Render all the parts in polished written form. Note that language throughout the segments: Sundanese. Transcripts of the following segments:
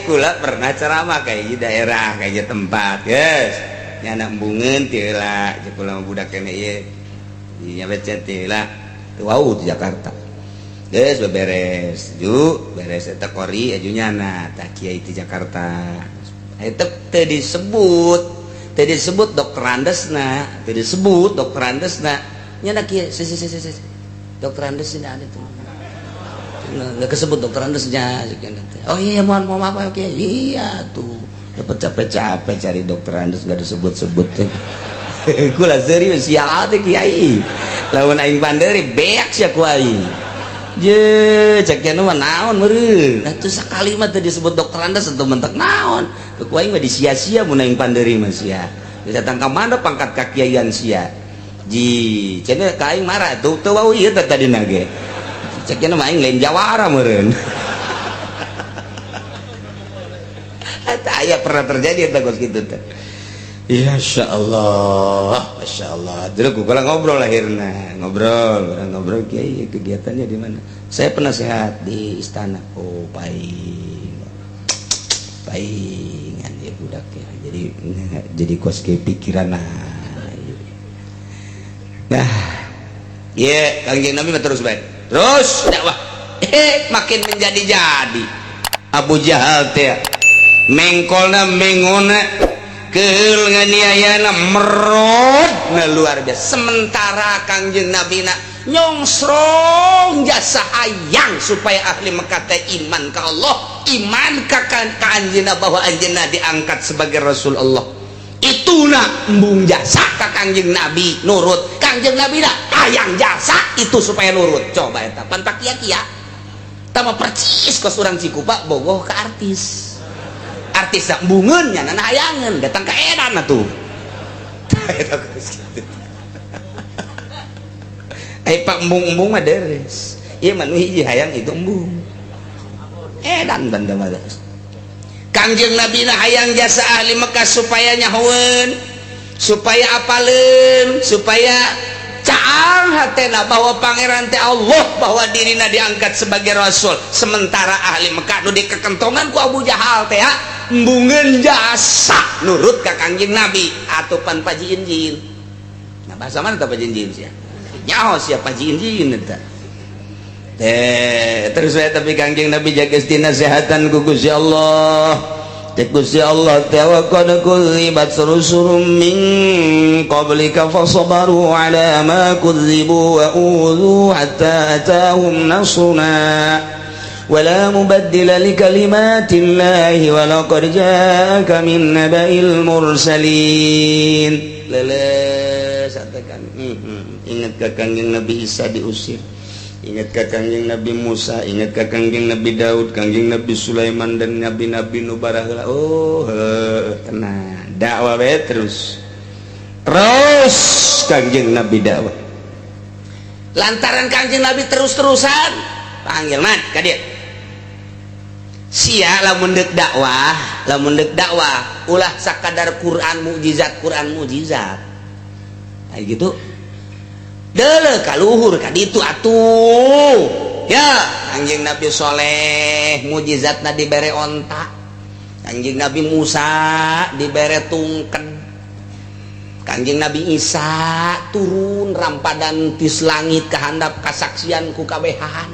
Kula pernah ceramah kayak di daerah kayak tempat guys nyana embungeun teu lah kula budak kene ieu nya becet teu lah wow di Jakarta geus beberes ju beres eta kori aju nyana tah kiai di Jakarta eta teu disebut dokter andesna teu disebut dokter andesna nyana kieu dokter andes tidak ada tuh nggak kesebut dokter andesnya oh iya mohon maaf oke iya tuh dapat capek-capek cari dokter andes nggak disebut-sebut kula serius sial teh kiai lawan aing panderi beak sia ku aing je cek anu mah naon meureun nah teu sakali mah teu disebut dokter andes atau mentek naon ku aing mah disia-sia mun aing panderi mah sia datang ka mana pangkat kakiaian sia ji cenah ka aing marah tuh teu wau ieu tadi nage ceknya main lain jawara meren. Eta aya pernah terjadi eta kos kitu teh. Ya Masya Allah. Dulu kula ngobrol lahirna, ngobrol kiai kegiatannya di mana? Saya penasehat di istana. Oh, paingan ya budak ya. Jadi kos ke pikiran nah. Iya, Kangjeng Nabi terus baik. Terus dakwah makin menjadi-jadi Abu Jahal teh mengkolna mengona keul nganiayana merod na luar biasa sementara Kangjeng Nabi na nyongsrong jasa hayang supaya ahli Mekah teh iman ka Allah iman ka anjeunna bahwa anjeunna diangkat sebagai Rasul Allah itu na embung jasa ka Kangjeng Nabi nurut Kangjeng Nabi na hayang jasa itu supaya nurut coba eta pan pakia-kia tama percis kos urang Cikupa bogoh ke artis nak embungeun nya na hayangeun datang ka edan atuh pak embung-embung mah deres ieu mah nu hiji hayang itu embung edan tanda mah Kangjeng Nabi na hayang jasa ahli Mekah supaya nyahoeun supaya apaleun supaya caang hatena bahwa pangeran teh Allah bahwa dirina diangkat sebagai rasul sementara ahli Mekah nu dikekentongan ku Abu Jahal teh embungeun jasa nurut ka Kangjeng Nabi atupan Paji Injin nah bahasa mana teh Paji Injin sia nyaho sia Paji Injin eta terus we tapi Kangjeng Nabi jaga dinasehatan ku Gusti Allah Gusti Allah wa qad kudzibat rusulun min qablika fasabaru ala ma kudzibu wa udhu hatta atahum nasruna wa la mubaddila li kalimatillahi wa laqad ja'aka min naba'il mursalin leles atakan ingat ka Kangjeng Nabi Isa diusir ingat ka Kangjeng Nabi Musa ingat ka Kangjeng Nabi Daud Kangjeng Nabi Sulaiman dan nabi-nabi nu baraheula oh tenang dakwah bae terus Kangjeng Nabi dakwah lantaran Kangjeng Nabi terus-terusan panggil man ka dieu sia lamun deuk dakwah ulah sakadar Quran mukjizat kayak gitu dele kaluhur kaditu atuh ya Kangjeng Nabi Soleh mujizatna dibere onta Kangjeng Nabi Musa dibere tungken Kangjeng Nabi Isa turun rampadan tis langit kahandap kasaksian ku kabehan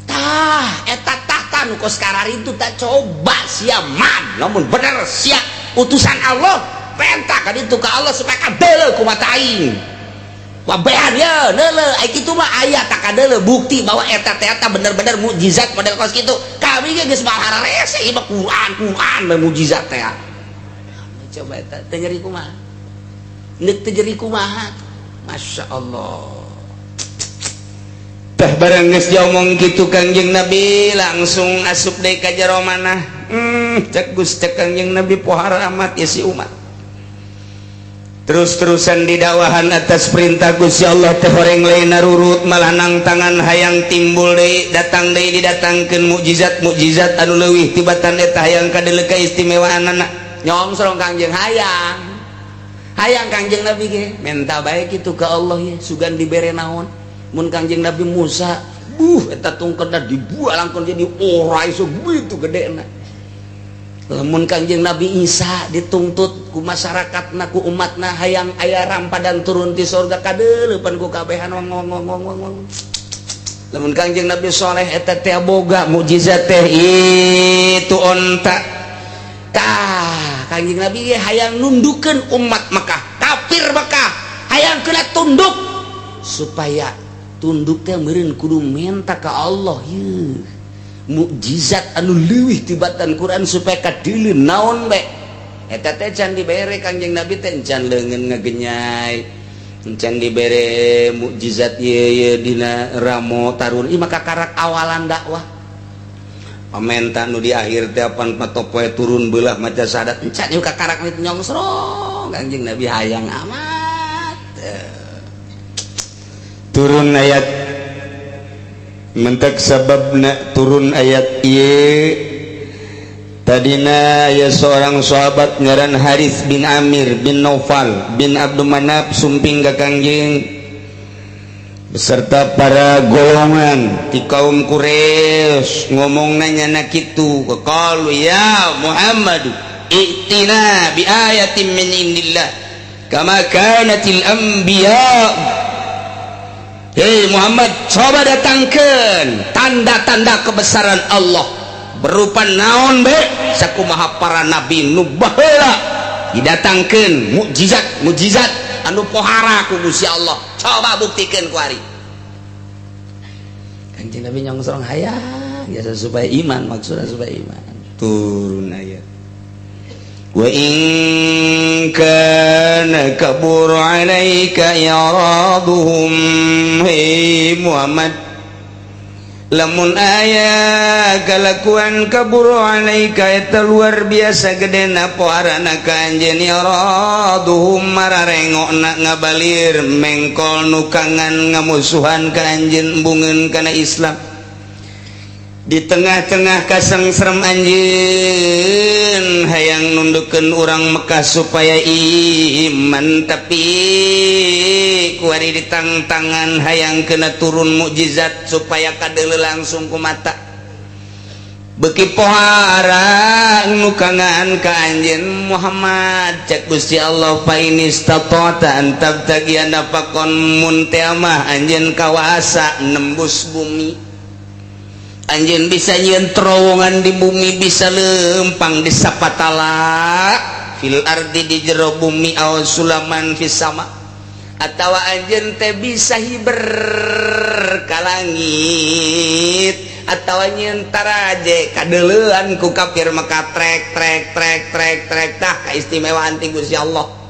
tah eta tahta nu kos kararitu tak coba sia man namun bener sia utusan Allah perintah kaditu ka Allah supaya kadele ku mata aing wabehan ya neule ai kitu mah aya tak kadele bukti bahwa eta bener-bener mukjizat model kos kitu kami ge geus marahara rese ieu Quran mukjizat teh coba eta teu nyeri kumaha neuk teu nyeri kumaha Masya Allah tah barang geus diomong kitu Kangjeng Nabi langsung asup deui ka jero manah cek Gusti Kangjeng Nabi pohara amat ya si umat terus-terusan didakwahan atas perintah Gusti Allah teh horeng lain narurut malah nang tangan hayang timbul deui datang deui didatangkeun mukjizat anu leuwih tibatan eta hayang kadele kaistimewaanna nyongsrong Kangjeng hayang Kangjeng Nabi ge menta bae kitu ka Allah ya sugan dibere naon mun Kangjeng Nabi Musa eta tungkena dibuat langkon jadi orai segitu gedena. Lamun Kangjeng Nabi Isa dituntut ku masyarakatna ku umatna hayang aya rampadan turun ti surga kadeulepan ku kabehan ngong. Lamun Kangjeng Nabi Saleh eta teh boga mukjizat teh itu onta. Tah Kangjeng Nabi hayang nundukeun umat Mekah, kafir Mekah hayang kena tunduk supaya tunduk teh meureun kudu menta ka Allah yeuh. Mukjizat anu leuwih tibatan Quran supaya kadeuleuh naon be eta teh can dibere Kangjeng Nabi teh can leungeun ngagenyai, can dibere mukjizat ieu dina ramo tarun ieu maka karak awalan dakwah. Pamenta nu di akhir teh pan patopoe turun beulah maca syahadat can ieu kakarak nu nyongsrong Kangjeng Nabi hayang amat. Turun ayat mentak sababna turun ayat ieu tadina aya seorang sahabat ngaran Harits bin Amir bin Naufal bin Abdul Manaf sumping ka Kangjeng beserta para golongan ti kaum Quraisy ngomong nanya na kitu qalu ya Muhammad i'tina bi ayatin min indillah kama kanatil anbiya. Hei Muhammad, coba datangkan tanda-tanda kebesaran Allah berupa naon be sakumaha para nabi nu baheula didatangkeun mukjizat anu pohara ku Gusti Allah. Coba buktikeun ku ari. Kanjeng Nabi nyongsrong hayang ya supaya iman, maksudna supaya iman. Turun ayat. Wa in kana kabur alaika iraduhum hi Muhammad lamun aya kalakuan kabur alaika eta luar biasa gedena poharana ka anjeun iraduhum mararengokna ngabalir mengkol nukangan ngamusuhan ka anjeun embungeun kana Islam di tengah-tengah kasengsrem anjeun hayang nundukeun urang Mekah supaya iman tapi kuari ditangtangan hayang kena turun mukjizat supaya kadeuleuh langsung ku mata beuki pohara nu kangan ka anjeun Muhammad cek Gusti Allah fa inistata'ta an tabtaghi nafaqan mun teh mah anjeun kawasa nembus bumi anjeun bisa nyieun terowongan di bumi bisa lempang di sapatala fil ardi di jero bumi aw sulaman fis sama atawa anjeun teh bisa hiber ka langit atawa nyieun taraje kadeuleuan ku kafir maka trek tah kaistimewaan ti Gusti Allah.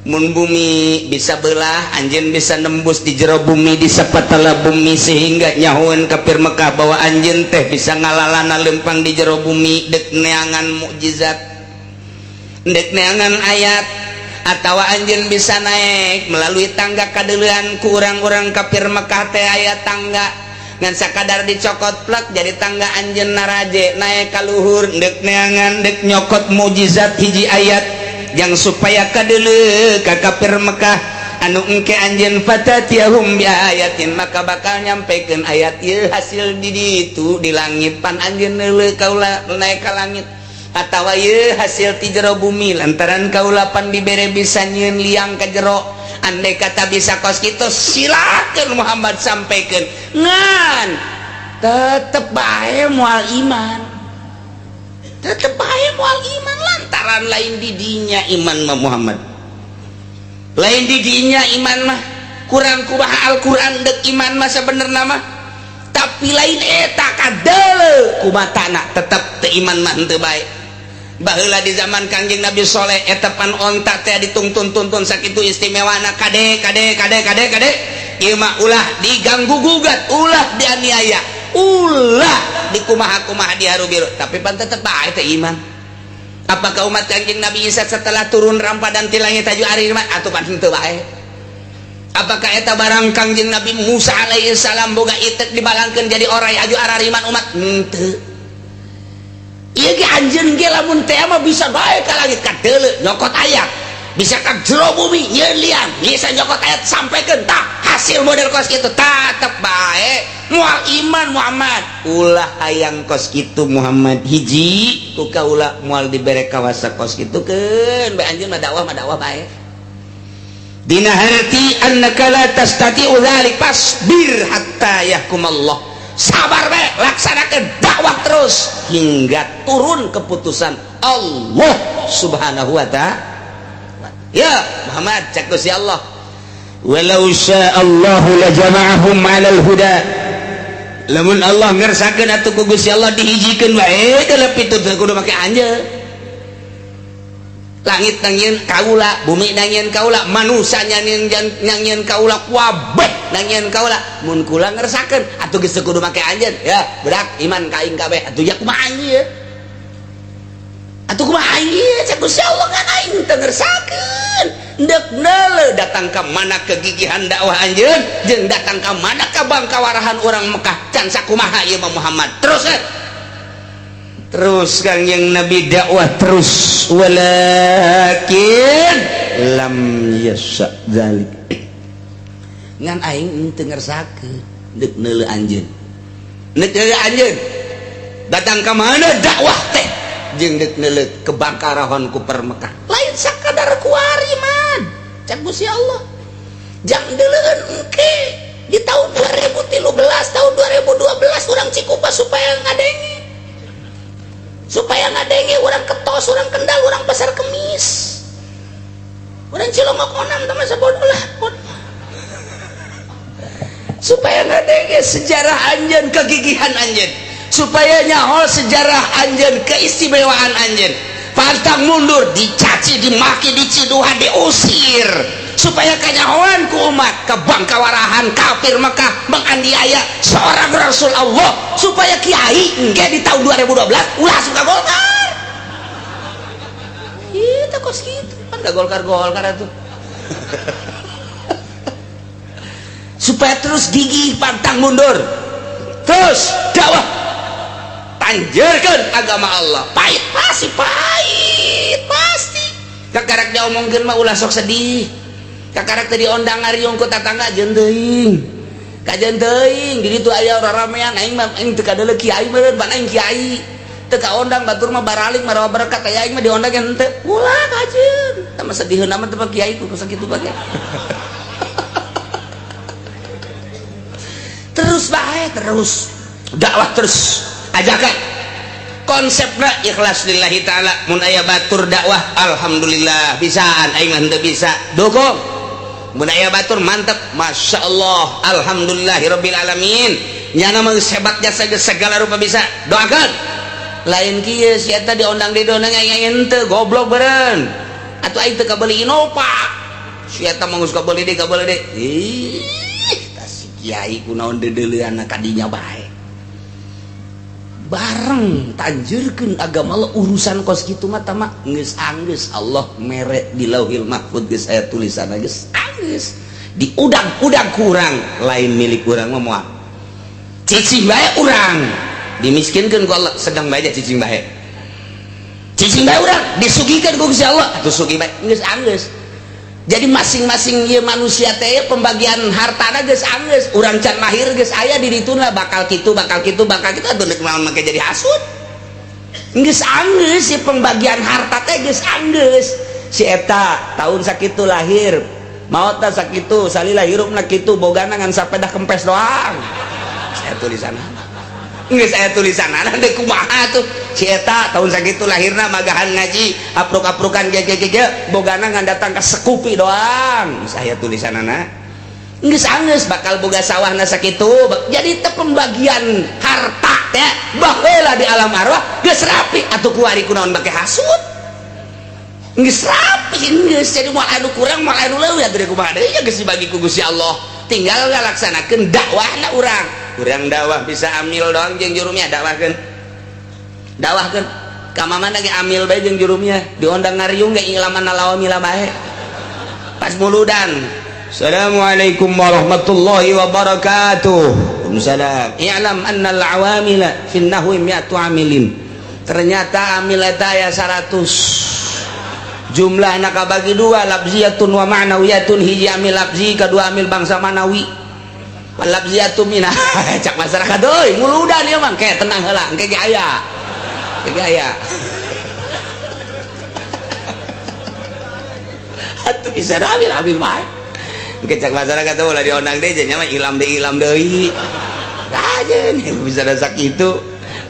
Mun bumi bisa belah anjeun bisa nembus di jero bumi di sapatala bumi sehingga nyahoeun kafir Mekah bahwa anjeun teh bisa ngalalana lempang di jero bumi dek neangan mukjizat dek neangan ayat atawa anjeun bisa naik melalui tangga kadeuleuan ku urang-urang kafir Mekah teh aya tangga ngan sakadar dicokot plek jadi tangga anjeun naraje naik ka luhur dek neangan dek nyokot mukjizat hiji ayat yang supaya kadeuleuh ka kafir Mekah anu engke anjeun fatatiyahum bi ayatin maka bakal nyampekeun ayat ieu hasil di ditu di langit pan anjeun neuleuh kaula naik ka langit atawa ieu hasil ti jero bumi lantaran kaula pan dibere bisa nyieun liang ka jero andai kata bisa kos kitu silakeun Muhammad sampaikeun ngan tetep bae moal iman tetep bae moal iman lantaran lain di dinya iman mah Muhammad lain di dinya iman mah kurang kumaha Al-Qur'an dek iman mah sabenerna mah tapi lain eta kadeuleuh kumatana tetep teu iman mah henteu bae baheula di zaman Kangjeng Nabi Saleh eta pan onta teh dituntun-tuntun sakitu istimewana kade ieu mah ulah diganggu gugat ulah dianiaya ulah dikumaha-kumaha diharu-biru tapi pan tetep bae teh iman. Apakah umat Kangjeng Nabi Isa setelah turun rampadan ti langit aju ari iman atuh pan henteu bae. Apakah eta barang Kangjeng Nabi Musa alaihi salam boga itek dibalangkeun jadi orai aju arariman umat henteu. Ieu ge anjeun ge lamun teh mah bisa bae ka langit kadeuleuh nyokot ayat bisa ka jero bumi nyeun liang bisa nyokot ayat sampaikan tah hasil model kos kitu tetep bae moal iman Muhammad ulah hayang kos kitu Muhammad hiji ku kaula moal dibere kawasa kos kitu keun bae anjeun mah dakwah bae dina harti annaka la tastati'u dzalik fasbir hatta yahkumallah sabar bae laksanakeun dakwah terus hingga turun keputusan Allah subhanahu wa ta'ala ya Muhammad cak Gusti Allah walau sya'allahu la jama'ahum 'alal huda lamun Allah ngersakeun atuh ku Gusti Allah dihijikeun wae dalam pitu kudu make anjeun langit nangieun kaula bumi nangieun kaula manusia nangieun kaula kabeh nangieun kaula mun kula ngersakeun atuh geus kudu make anjeun ya budak iman ka aing kabeh atuh ya kumaha ieu atuh kumaha ieu cak Gusti Allah kan aing teu ngersakeun deuk neuleuh datang ka mana kegigihan dakwah anjeun jeung datang ka mana kabangkawarahan urang Mekah can sakumaha ieu Muhammad terus kang yang Nabi dakwah terus walakin lam yasha dzalik ngan aing teu ngersakeun deuk neuleuh anjeun datang ka mana dakwah teh jeung deuk neuleuh kebangkarahan ku per Mekah lain sakadar kuari man cak Gusti Allah jang deuleueun engke di tahun 2013 tahun 2012 urang Cikupa supaya ngadenge urang Ketos urang Kendal urang Pasar Kemis urang Cilomokonam teman sabodoh lah supaya ngadenge sejarah anjeun kegigihan anjeun supaya nyahol sejarah anjeun keistimewaan anjeun pantang mundur dicaci dimaki diciduhan diusir supaya kanyahoan ku umat kebangkawarahan kafir Mekah menganiaya seorang Rasul Allah supaya kiai engke di tahun 2012 ulah suka Golkar kita kos gitu kan gak Golkar atuh supaya terus gigih pantang mundur terus dakwah tanjurkeun agama Allah pahit pasti kakarak diomongkeun mah ulah sok sedih kakarak tadi ondang ngariung ku tatangga jeung teuing kajen teuing di ditu aya ramean aing mah aing teu kadeuleu kiai meureun pan aing kiai teu kaondang batur mah baralik marawa berkat aya aing mah diondang henteu ulah kajen tah mah sediheuna mah teu kiai ku sakitu bae terus bae terus dakwah terus ajakan konsepna ikhlas lillahi ta'ala mun aya batur dakwah alhamdulillah bisaan aing henteu bisa dukung mun aya batur mantep masya Allah alhamdulillahirabbil alamin nyana mah hebatnya segala rupa bisa doakeun lain kieu si eta diondang di dona aing henteu goblok beureun atuh aing teu kabeuli Innova si eta mah geus kabeuli deui ih tah si kiai kunaon deuleuan kadinya bae bareng tanjurkeun agama Allah urusan kos kitu mah tama geus anggeus Allah mere di Lauhil Mahfuz geus aya tulisanna geus anggeus di udang-udang kurang lain milik urang mah moal cicing bae urang dimiskinkeun ku Allah sedang bae cicing bae urang disugikeun ku Gusti Allah atuh sugih bae geus anggeus jadi masing-masing ieu manusia teh pembagian hartana geus anggeus urang can lahir geus aya di dituna bakal kitu atuh neuk naon make jadi hasud geus anggeus si pembagian harta teh geus anggeus si eta tahun sakitu lahir maotna sakitu salila hirupna kitu bogana ngan sapeda kempes doang saya tulisanna geus aya tulisanna teh kumaha tuh si eta tahun sakitu lahirna magahan ngaji apruk-aprukan ge bogana ngan datang ke Sekupi doang saya tulisanana geus anggeus bakal boga sawahna sakitu jadi teu pembagian harta teh baheula di alam arwah geus rapi atuh kuari kunaon make hasud geus rapi geus jadi moal anu kurang moal anu leuwih atuh kumaha deui geus dibagi ku Gusti Allah tinggal ngalaksanakeun dakwahna urang dakwah bisa amil doang jeung jurumnya dakwahkeun ka mamana ge amil bae jeung jurumnya diondang ngariung ge ilaman lawamila bae pas muludan assalamualaikum warahmatullahi wabarakatuh waalaikumsalam i'lam annal awamila fin nahwi mi'atu amilin ternyata amil eta aya 100 jumlah anak bagi dua, labziyatun wa ma'nawiyatun. Hiji amil labzi, kedua amil bangsa manawi. Labziyatun minah cak masyarakat euy nguludan ieu mah ke tenang heula engke ge aya atuh bisa ambil bae engke cak masyarakat teh ulah diondang deui nya mah ilam deui aja nih bisa ada sakitu.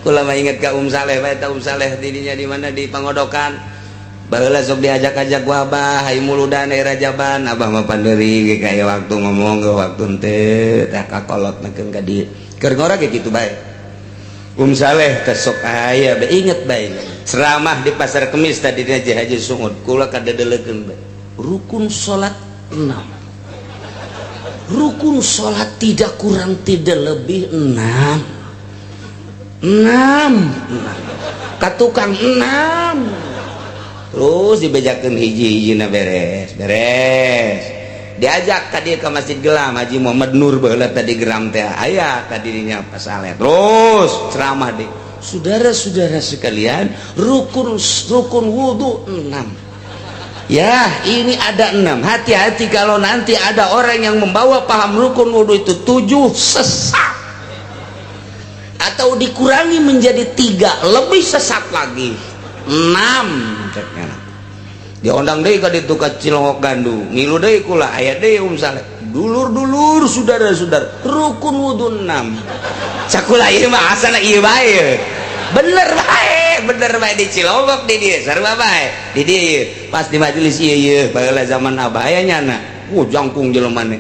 Kula mah inget ka Saleh bae ta Saleh didinya di mana di Pangodokan baheula sok diajak-ajak ku Abah hayu muludan daerah Jaban. Abah mah panderi ge kaya waktu ngomong ge waktu teu tah kakolotnakeun ka dieu keur ngora ge kitu bae. Saleh teh sok aya bae inget bae ceramah di Pasar Kemis tadi di Haji Sungud kula kadedelekeun bae rukun salat 6 rukun salat tidak kurang tidak lebih 6 katukang 6 terus dibejakeun hiji-hijina beres diajak tadi ke Masjid Gelam Haji Muhammad Nur baheula tadi geram teh aya tadinya pas Saleh terus ceramah deh saudara-saudara sekalian rukun wudu 6 ya ini ada 6 hati-hati kalau nanti ada orang yang membawa paham rukun wudu itu 7 sesat atau dikurangi menjadi 3 lebih sesat lagi 6 diondang deui ka ditu ka Cilongok Gandu ngilu deui kula aya deui Saleh dulur-dulur saudara-saudara rukun wudu 6 cakula ieu mah asana ieu bae bener bae di Cilongok di dieu sarua bae di dieu pas di majelis ieu baheula zaman Abah aya nyana jangkung jelemane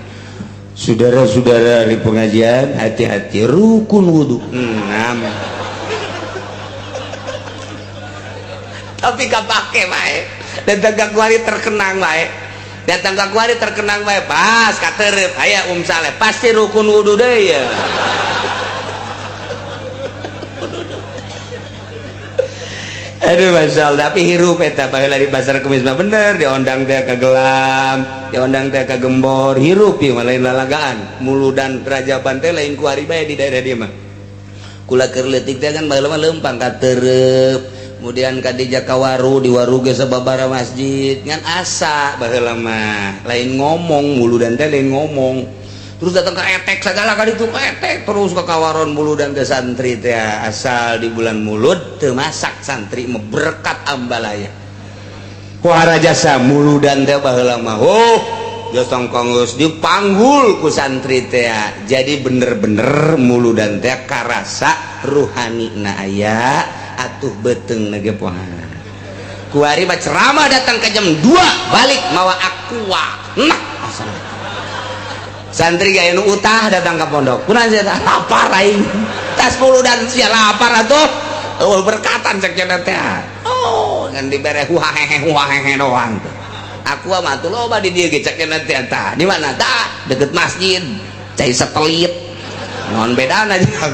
saudara-saudara di pengajian hati-hati rukun wudu 6 tapi kapake bae datang ka kuari terkenang bae pas katerep aya Saleh pasti rukun wudu deui ya aduh masyaallah tapi hirup eta baheula di Pasar Kemis mah bener diondang teh ka Gelam diondang teh ka Gembor hirup ieu mah lain lalagaan muludan Rajaban teh lain kuari bae di daerah dieu mah kula keur leutik teh kan baheula mah leumpang katerep kemudian kadija kawaru di waru ge sababara masjid ngan asa baheula mah lain ngomong muludan teh lain ngomong terus datang ke etek segala kali itu etek terus ke kawaron muludan teh santri teh asal di bulan mulud teu masak santri mah berkat ambalaya kuara jasa muludan teh baheula mah jasa kanggeus dipanggul ku santri teh jadi bener-bener muludan teh karasa ruhanina aya atuh beteng nage pohana kuari mah ceramah datang ke jam 2 balik mawa aqua nah asal santri gaya nu utah datang ke pondok kunaon sia lapar aing tas muludan sia lapar atuh berkatan cek cenah teh ngan dibere huahehe doang aqua mah tuh loba di dieu ge cek cenah teh tah di mana tah deket masjid cai satelit naon bedana jeung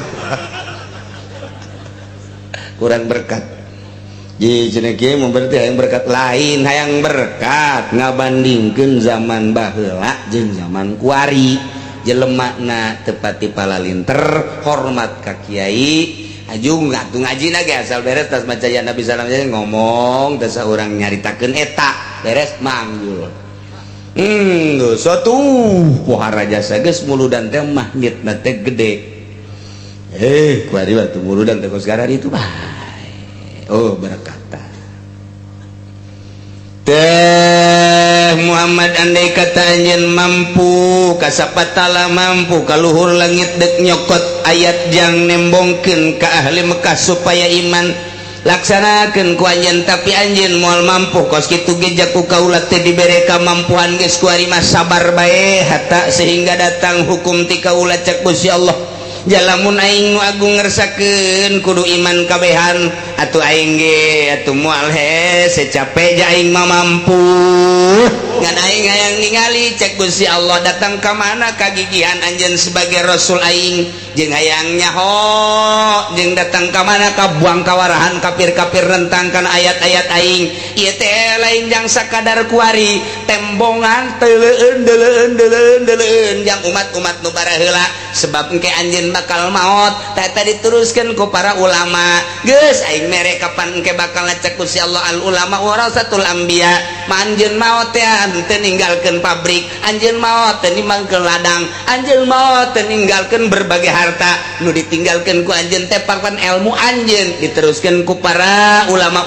kurang berkat jadi cenah kieu mun berarti hayang berkat lain hayang berkat ngabandingkeun zaman baheula jeung zaman kuari jelemana tepati palalinter hormat ka kiai ajung atuh ngajina ge asal beres tas maca ya Nabi sallallahu alaihi wasallam ngomong teh saurang nyaritakeun eta beres manggul suatu pohara jasa geus muludan teh magnetna teh gede kuari waktu muludan teh sekarang itu bae berkata teh Muhammad andai kata anjeun mampu kasapatala mampu kaluhur langit dek nyokot ayat jang nembongkeun ka ahli Mekah supaya iman laksanakeun ku anjeun tapi anjeun moal mampu kos kitu ge jaku kaula teh dibere kamampuan geus ku ari mah sabar bae hatta sehingga datang hukum ti kaula cek Gusti Allah jalamun aing nu agung ngersakeun kudu iman kabehan atuh aing ge atuh moal secape ja aing mah mampu ngan aing hayang ningali cek Gusti Allah datang ka mana kagigihan anjeun sebagai rasul aing jeung hayang nyaho jeung datang ka mana ka buang kawarahan kafir-kafir rentangkan ayat-ayat aing ieu teh lain jang sakadar kuari tembongan deuleun jang umat-umat nu baraheula sebab engke anjeun bakal maot tata diteruskan ku para ulama geus aing mere kapan engke bakal ngecek Gusti Allah al ulama warasatul anbiya anjeun maot teh teu ninggalkeun pabrik, anjeun maot teu ninggalkeun ladang, anjeun maot teu ninggalkeun berbagai harta, nu ditinggalkeun ku anjeun teh papan ilmu anjeun diteruskeun ku para ulama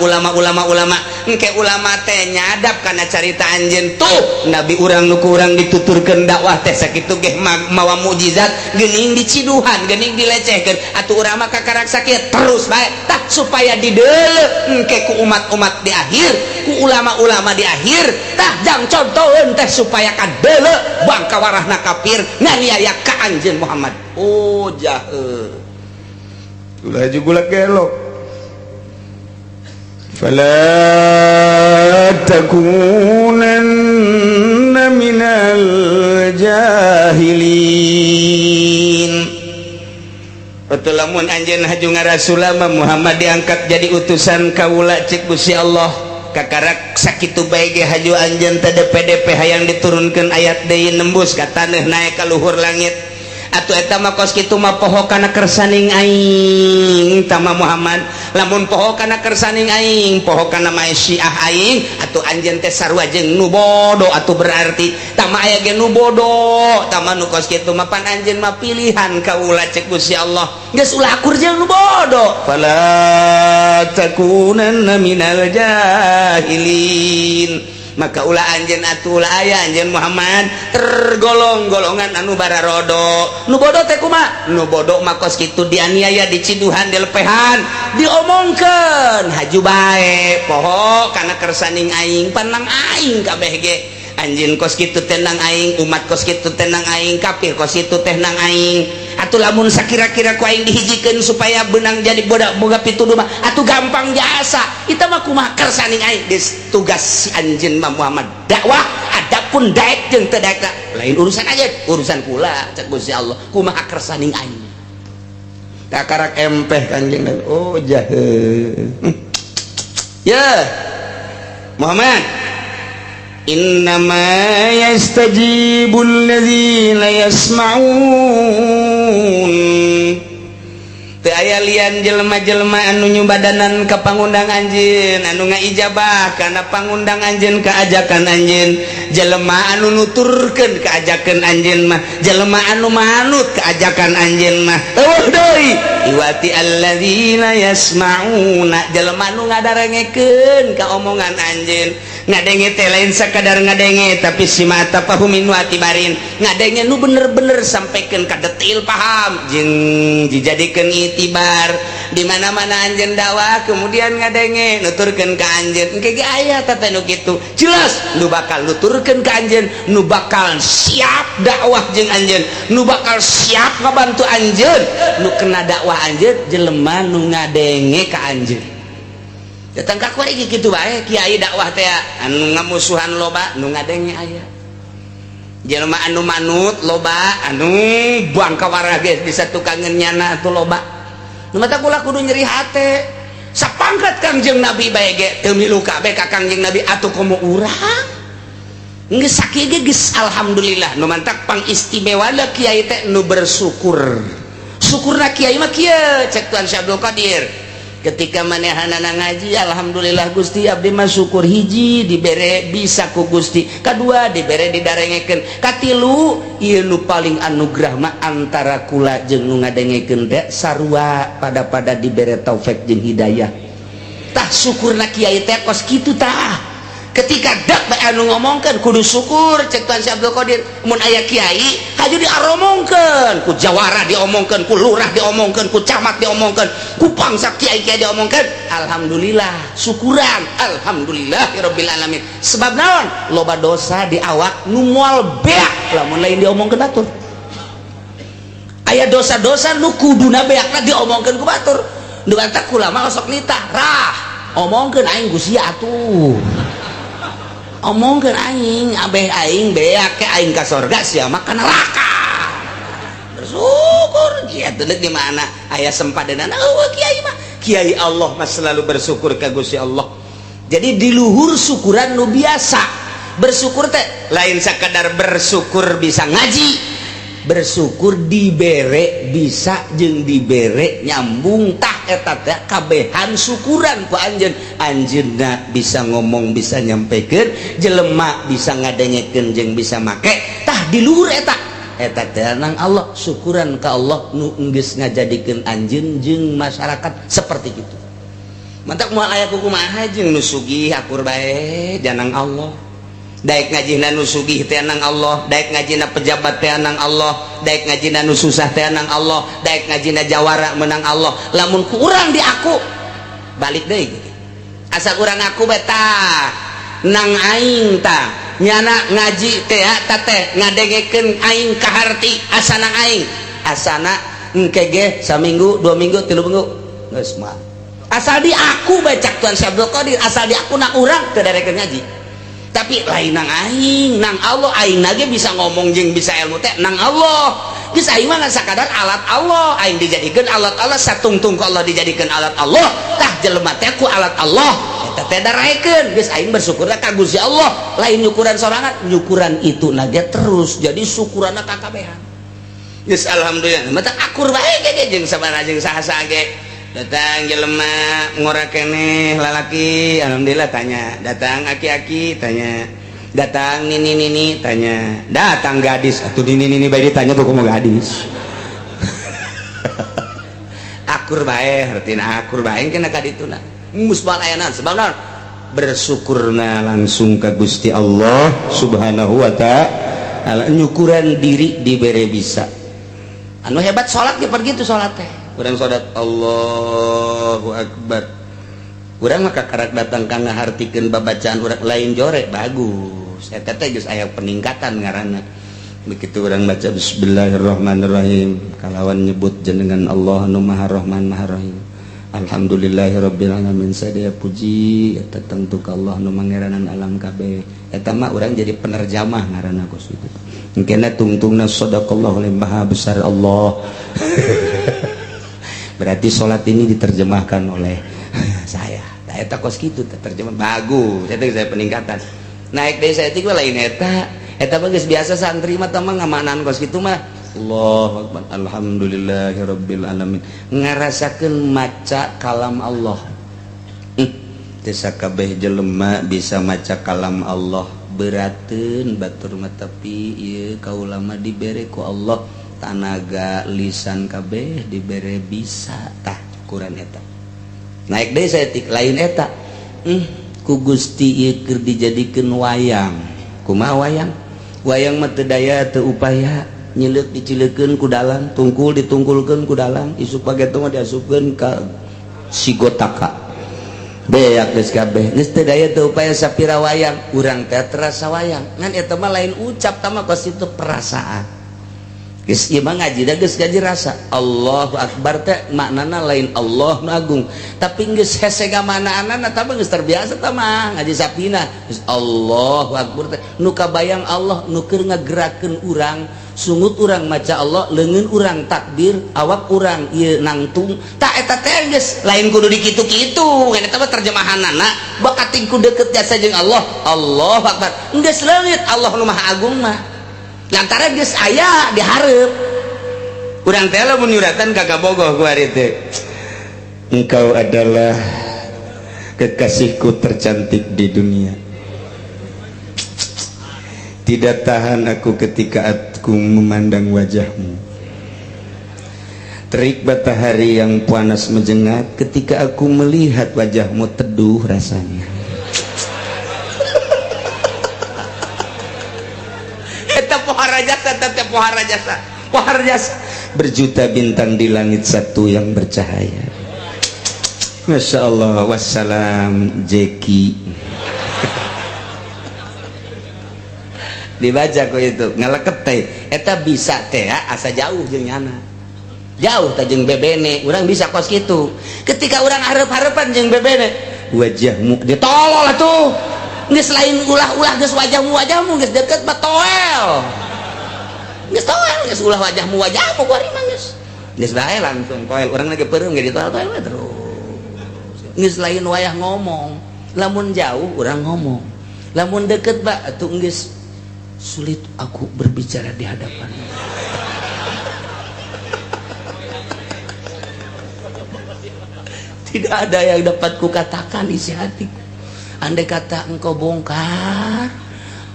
engke ulama teh nyadap kana carita anjeun tuh nabi urang nu ku urang dituturkeun dakwah teh sakitu ge mawa mukjizat geuning diciduhan geuning dilecehkeun atuh urang mah kakarak sakit terus bae tah supaya dideuleu engke ku umat-umat di akhir ku ulama-ulama di akhir tah jang contoheun teh supaya kadeuleu bangka warahna kafir nganiaya ka anjeun Muhammad. Oh jaheul ulah juga gelok fala takunanna minal jahilin. Betul lamun anjeun haju ngarasulama Muhammad diangkat jadi utusan kaula cek Gusti Allah kakarak sakitu bae ge haju anjeun teh DP hayang diturunkeun ayat deui nembus ka taneuh naek ka luhur langit atuh eta mah kos kitu mah poho kana kersaning aing tama Muhammad lamun poho kana kersaning aing poho kana mae Syiah aing atuh anjeun teh sarua jeung nu bodoh atuh berarti tama aya ge nu bodoh tama nu kos kitu mah pan anjeun mah pilihan kaula cek Gusti Allah geus ulah akur jeung nu bodoh fala takunanna minal jahilin. Maka ulah anjeun atuh ulah aya anjeun Muhammad tergolong golongan anu bararodo nu bodoh teh kumaha nu bodoh mah kos kitu dianiaya diciduhan dilepehan diomongkeun haju bae poho kana kersaning aing panang aing kabeh ge anjeun kos kitu tenang aing umat kos kitu tenang aing kafir kos kitu teh nang aing atuh lamun sakira-kira ku aing dihijikeun supaya beunang jadi boga pituduh mah atuh gampang jasa eta mah kumaha kersaning aing geus tugas si anjeun mah Muhammad dakwah adapun daek jeung teu daek lain urusan aja urusan kula cek Gusti Allah kumaha kersaning aing tak karak empeh kanjeng oh jaheul ya Muhammad innama yastajibul ladzina yasma'un teu aya lian jelema-jelema anu nyumbadanan ka pangundang anjeun anu ngaijabah kana pangundang anjeun ka ajakan anjeun jelema anu nuturkeun ka ajakan anjeun mah jelema anu manut ka ajakan anjeun mah eueuh deui iwati alladzina yasma'una jelema anu ngadarengekeun ka omongan anjeun ngadenge teh lain sakadar ngadenge tapi simata pahumin watibarin ngadenge nu bener-bener sampaikan ka detail paham jeung dijadikeun itibar di mana-mana anjeun dakwah kemudian ngadenge nuturkeun ka anjeun engke ge aya tata nu kitu jelas nu bakal nuturkeun ka anjeun nu bakal siap dakwah jeung anjeun nu bakal siap ngabantu anjeun nu kena dakwah anjeun jelema nu ngadenge ka anjeun datang ka kuari kitu bae kiai dakwah teh anu ngamusuhan loba nu ngadenge aya jelema anu manut loba anu buang kawarah geus di satukangeun nyana atuh loba nu mata kula kudu nyeri hate sapangkat Kangjeng Nabi bae ge teu milu kabeh ka Kangjeng Nabi atuh komo urang geus sakieu ge geus alhamdulillah nu mantak pangistimewa kiai teh nu bersyukur syukurna kiai mah kieu cek Tuan Syekh Abdul Qadir ketika manehanana ngaji alhamdulillah Gusti abdi mah syukur hiji dibere bisa ku Gusti kadua dibere didarengekeun katilu ieu nu paling anugerah mah antara kula jeung nu ngadengekeun teh sarua pada dibere taufik jeung hidayah tah syukurna kiai teh kos kitu tah ketika dak bae anu ngomongkeun kudu syukur cek Tuan Syekh Abdul Qadir mun aya kiai haju diaromongkeun ku jawara diomongkeun ku lurah diomongkeun ku camat diomongkeun ku pangsa kiai-kiai diomongkeun alhamdulillah syukuran alhamdulillahirabbil alamin sebab naon loba dosa di awak nu moal beak lamun lain diomongkeun batur aya dosa-dosa nu kuduna beakna diomongkeun ku batur nu batak kula mah sok nitah rah omongkeun aing Gusti atuh omongkeun aing abeh aing beak ke aing ka sorga sia mah ka neraka bersyukur kieu teh di mana aya sempadanana eueuh kiai mah kiai Allah mah selalu bersyukur ka Gusti Allah jadi di luhur syukuran nu biasa bersyukur teh lain sakadar bersyukur bisa ngaji bersyukur dibere bisa jeung dibere nyambung tah eta teh kabehan syukuran ku anjeun. Anjeunna bisa ngomong bisa nyampikeun, jelema bisa ngadengekeun jeung bisa make, tah di luhur eta teh nang Allah. Syukuran ka Allah nu geus ngajadikeun anjeun jeung masyarakat seperti kitu. Mantak moal aya kumaha jeung nu sugih akur bae janang Allah. Daek ngajina nu sugih teh nang Allah, daek ngajina pejabat teh nang Allah, daek ngajina nu susah teh nang Allah, daek ngajina jawara menang Allah. Lamun ku urang di aku balik deui asa urang aku beta nang aing ta nyana ngaji teh ta teh ngadengekeun aing kaharti asana aing asana engke ge saminggu 2 minggu 3 minggu geus mah asal di aku baca Tuhan Syabdul Qadir, asal di aku nak urang teu darekeun ngaji. Tapi lain nang aing, nang Allah aing nage bisa ngomong jeung bisa ilmu teh nang Allah. Geus aing mah sakadar alat Allah, aing dijadikeun alat Allah, satungtung ku Allah dijadikeun alat Allah, tah jelema teh ku alat Allah. Eta teh daraekeun, geus aing bersyukurna ka Gusti Allah. Lain nyukuran sorangan, nyukuran itu nage terus jadi syukuranna kakabehan. Geus alhamdulillah, mata akur bae ge jeung sabaraha jeung saha-saha ge. Datang jelema ngora keneh lalaki, alhamdulillah tanya. Datang aki-aki tanya. Datang nini tanya. Datang gadis atuh nini bae ditanya tuh kumaha gadis. Akur bae artina akur bae kana ka dituna. Musbal aya naon sebabna bersyukurna langsung ka Gusti Allah Subhanahu wa taala. Nyukuran diri dibere bisa. Anu hebat salat ge pergi tuh salat teh. Urang salat Allahu Akbar. Urang mah kakarak datang ka ngahartikeun babacaan urang lain jorek bagus. Eta teh geus aya peningkatan ngaranna. Begitu urang baca bismillahirrahmanirrahim kalawan nyebut jenengan Allah nu Maha Rahman Maha Rahim. Alhamdulillahirabbil alamin sadaya puji eta tentu ka Allah nu mangeranan alam kabeh. Eta mah urang jadi penerjemah ngaranna ku situ. Engkena tungtungna sadaqallahu maha besar Allah. Berarti sholat ini diterjemahkan oleh saya. Nah, eta kos gitu terjemah bagus. Eta saya peningkatan. Naik dari saya tiga lain eta. Eta bagus biasa santri mah tamang ngamanan kos gitu mah. Allahu Akbar. Alhamdulillahirabbil alamin. Ngarasakeun maca kalam Allah. Teu sakabeh jelema bisa maca kalam Allah. Berateun batur mah tapi ieu kaula mah dibere ku Allah tanaga lisan kabeh dibere bisa tah ukuran eta. Naik deui saeutik lain eta. Ku Gusti ieu keur dijadikeun wayang. Kumaha wayang? Wayang mah teu daya teu upaya, nyileuk dicileukeun ku dalang, tungkul ditungkulkeun ku dalang, isuk pageto mah diasupkeun ka sigotaka. Beak geus kabeh, geus teu daya teu upaya sapira wayang, urang teh terasa wayang. Ngan eta mah lain ucap tah mah kos itu perasaan. Geus ieu mah ngajina geus gaji rasa. Allahu Akbar teh maknana lain Allah nu agung. Tapi geus hese gamanaanna tah geus terbiasa tah mah ngaji sapina. Geus Allahu Akbar teh nu kabayang Allah nu keur ngagerakeun urang, sungut urang maca Allah, leungeun urang takbir, awak urang ieu nangtung. Tah eta teh geus lain kudu dikitu-kitu. Ngan eta mah terjemahanana bakating ku deukeut jasa jeung Allah. Allahu Akbar. Geus leungit Allah nu Maha Agung mah. Lantaran geus aya dihareup. Urang teh lamun nyuratan kagak bogoh ku ari teh. Engkau adalah kekasihku tercantik di dunia. Tidak tahan aku ketika aku memandang wajahmu. Terik matahari yang panas menjengat ketika aku melihat wajahmu teduh rasanya. Pohara jasa berjuta bintang di langit satu yang bercahaya. Masya Allah. Wassalam Jeki. Dibaca kok itu ngeleket teh eta bisa teh asa jauh jeung nyana jauh teh jeung bebene urang bisa kos kitu ketika urang hareup-hareupan jeung bebene wajahmu ditolol atuh geus lain ulah-ulah geus wajahmu geus deukeut batoel. Geus toel geus ulah wajahmu kuari mah geus bae langsung toel urang lagi peureum ge ditoel-toel we terus geus lain wayah ngomong lamun jauh urang ngomong lamun deket atuh geus sulit aku berbicara di hadapanmu. Tidak ada yang dapat kukatakan isi hatiku. Andai kata engkau bongkar,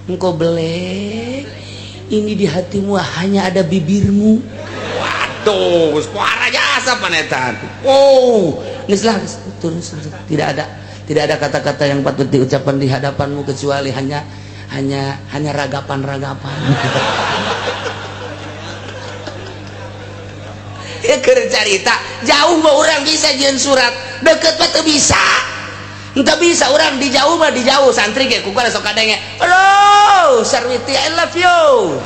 engkau belek, ini di hatimu hanya ada bibirmu. Waduh, suara jasa panetan. Oh, nislah turun. Tidak ada kata-kata yang patut diucapkan di hadapanmu kecuali hanya ragapan-ragapan. Ya cerita jauh mah orang bisa jeung surat, deket mah teu bisa. Entah bisa orang di jauh mah di jauh, santri ge kukana sok kadenge. Halo, Sarwiti I love you.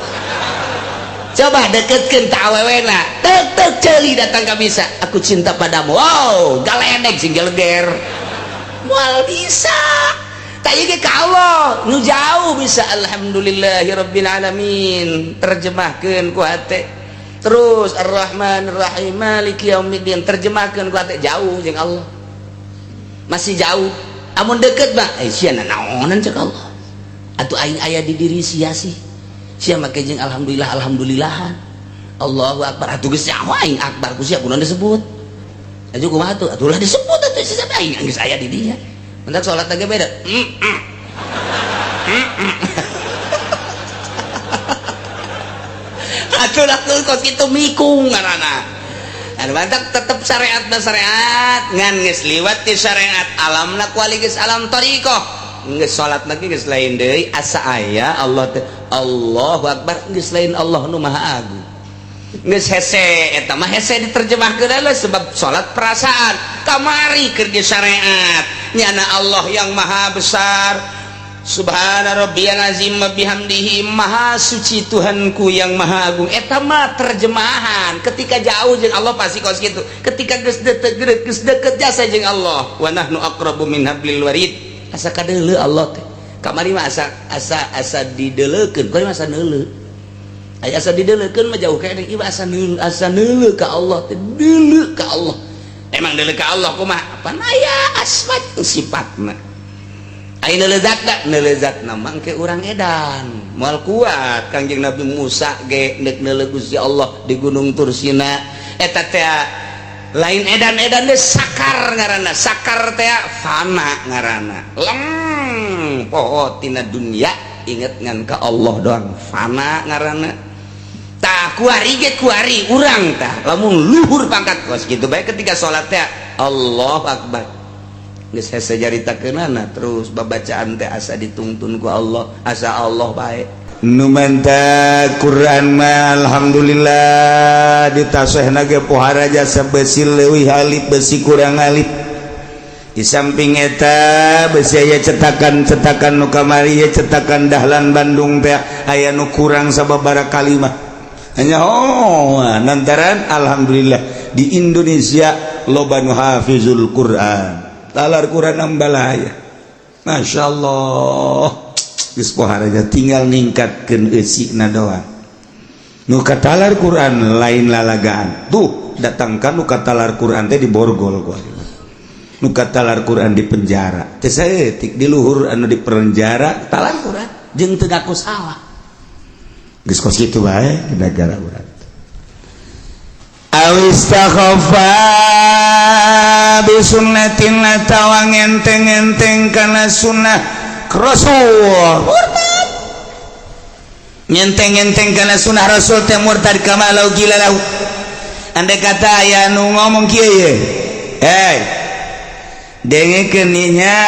Coba deketkeun ka awewena, tek ceuli datang ka bisa. Aku cinta padamu. Wow, galenek sing geleger. Moal bisa. Tanya ke Allah, nu jauh bisa. Alhamdulillahirabbil alamin. Terjemahkeun ku hate. Terus Ar-Rahman Ar-Rahim Maliki Yaumiddin, terjemahkeun ku hate jauh jeung Allah. Masih jauh. Amun deket mah sia naonan cek Allah. Atuh aing aya di diri sia sih. Sia make jeung alhamdulillahan. Allahu akbar. Atuh geus nyaho aing akbar ku sia kunaon disebut. Atuh kumaha atuh? Atuh lah disebut atuh sia aing geus aya di dinya. Mentak salat teh beda. Atuh lah kos kitu mikung ngaranna. Anu mantak tetep syariat ngan geus liwat ti syariat alamna kuali geus alam tariqah. Geus salat lagi geus lain deui asa aya Allah teh Allahu akbar geus lain Allah nu maha agung. Geus hese eta mah hese diterjemahkeun adalah sebab salat perasaan kamari keur di syariat nyana Allah yang maha besar. Subhana rabbiyal azim wa bihamdihi, maha suci Tuhanku yang maha agung. Eta mah terjemahan. Ketika jauh jeung Allah pasti kos kitu. Ketika geus deket jasa jeung Allah. Wa nahnu aqrabu min hablil warid. Asa kadeuleu Allah teh. Kamari mah asa dideuleukeun, kamari mah asa neuleu. Aya asa dideuleukeun mah jauh kene ieu asa neuleu ka Allah teh, deuleu ka Allah. Emang deuleu ka Allah kumaha? Apa aya asma sifatna. Aina lezatna mangke urang edan moal kuat Kangjeng Nabi Musa ge neuk neuleuh Gusti Allah di Gunung Tursina eta teh lain edan-edan teh sakar ngaranna. Sakar teh fana ngaranna. Poho tina dunya inget ngan ka Allah doang fana ngaranna. Tah kuari ge kuari urang tah lamun luhur pangkat kos kitu bae ketika salat teh Allahu akbar. Geus hese jaritakeunana terus babacaan teh asa ditungtun ku Allah, asa Allah bae. Nu manta Quran mah alhamdulillah ditasehna ge pohara jasa besi leuwih alif besi kurang alif. Di samping eta besi aya cetakan nu kamari ye cetakan Dahlan Bandung teh aya nu kurang sababaraha kalimah. Hanya nantaran alhamdulillah di Indonesia loba nu hafizul Quran. Talar Quran ambalaya. Masya Allah. Geus poharaja tinggal ningkatkeun eusina doang. Nu katalar Quran lain lalagaan. Tuh, datangkan nu katalar Quran teh di borgol ku. Nu katalar Quran di penjara. Teh saeutik di luhur anu di penjara talar Quran jeung teu ngaku salah. Geus kos kitu bae di negara urang. Awistakhafa bisunnatin latawang enteng-enteng kana sunnah Rasul murtad nyenteng-enteng kana sunnah Rasul teh murtad kama lau gila lau. Andai kata aya nu ngomong kieu ye dengekeun nya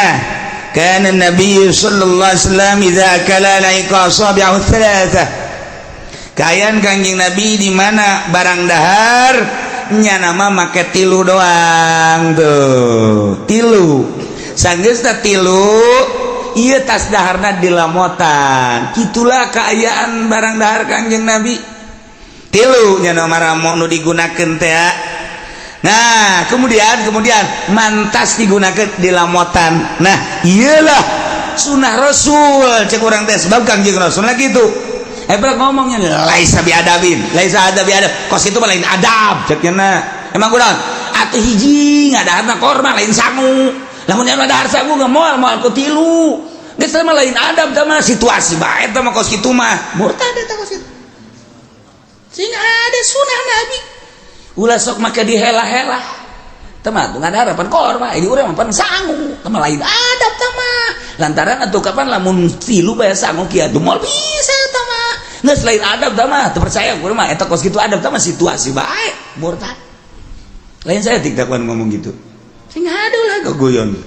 kana Nabi sallallahu alaihi wasallam idza kala laika asabi'u thalatha. Kayan Kangjeng Nabi di mana barang dahar nya nama make tilu doang tuh tilu sanggeusna tilu ieu tas daharna dilamotan kitulah keayaan barang dahar Kangjeng Nabi tilu nya nomor nu digunakeun teh. Nah kemudian mantas digunakeun dilamotan. Nah iyalah sunnah Rasul cek urang teh sebab Kangjeng Rasul lagi gitu. Ngomongnya laisa biadabin, laisa ada biadab. Kos itu mah lain adab ceknya na. Emang kunaon? Atuh hiji ngadaharna korma lain sangu. Lamun nya dahar sangu moal ku tilu. Geus mah lain adab teh mah situasi bae teh mah kos kitu mah. Murtad eta kos kitu. Sing ada sunah Nabi. Ulah sok make dihela-hela. teman tuh nggak ada harapan kolor mah ini orang pan sanggup teman lain ada teman lantaran atau kapan lamun tilu bayar sanggup kia tuh mal bisa teman nggak selain adab teman terpercaya gue mah eta kos gitu adab teman situasi baik murtad lain saya tidak kan ngomong gitu sing ada lah keguyon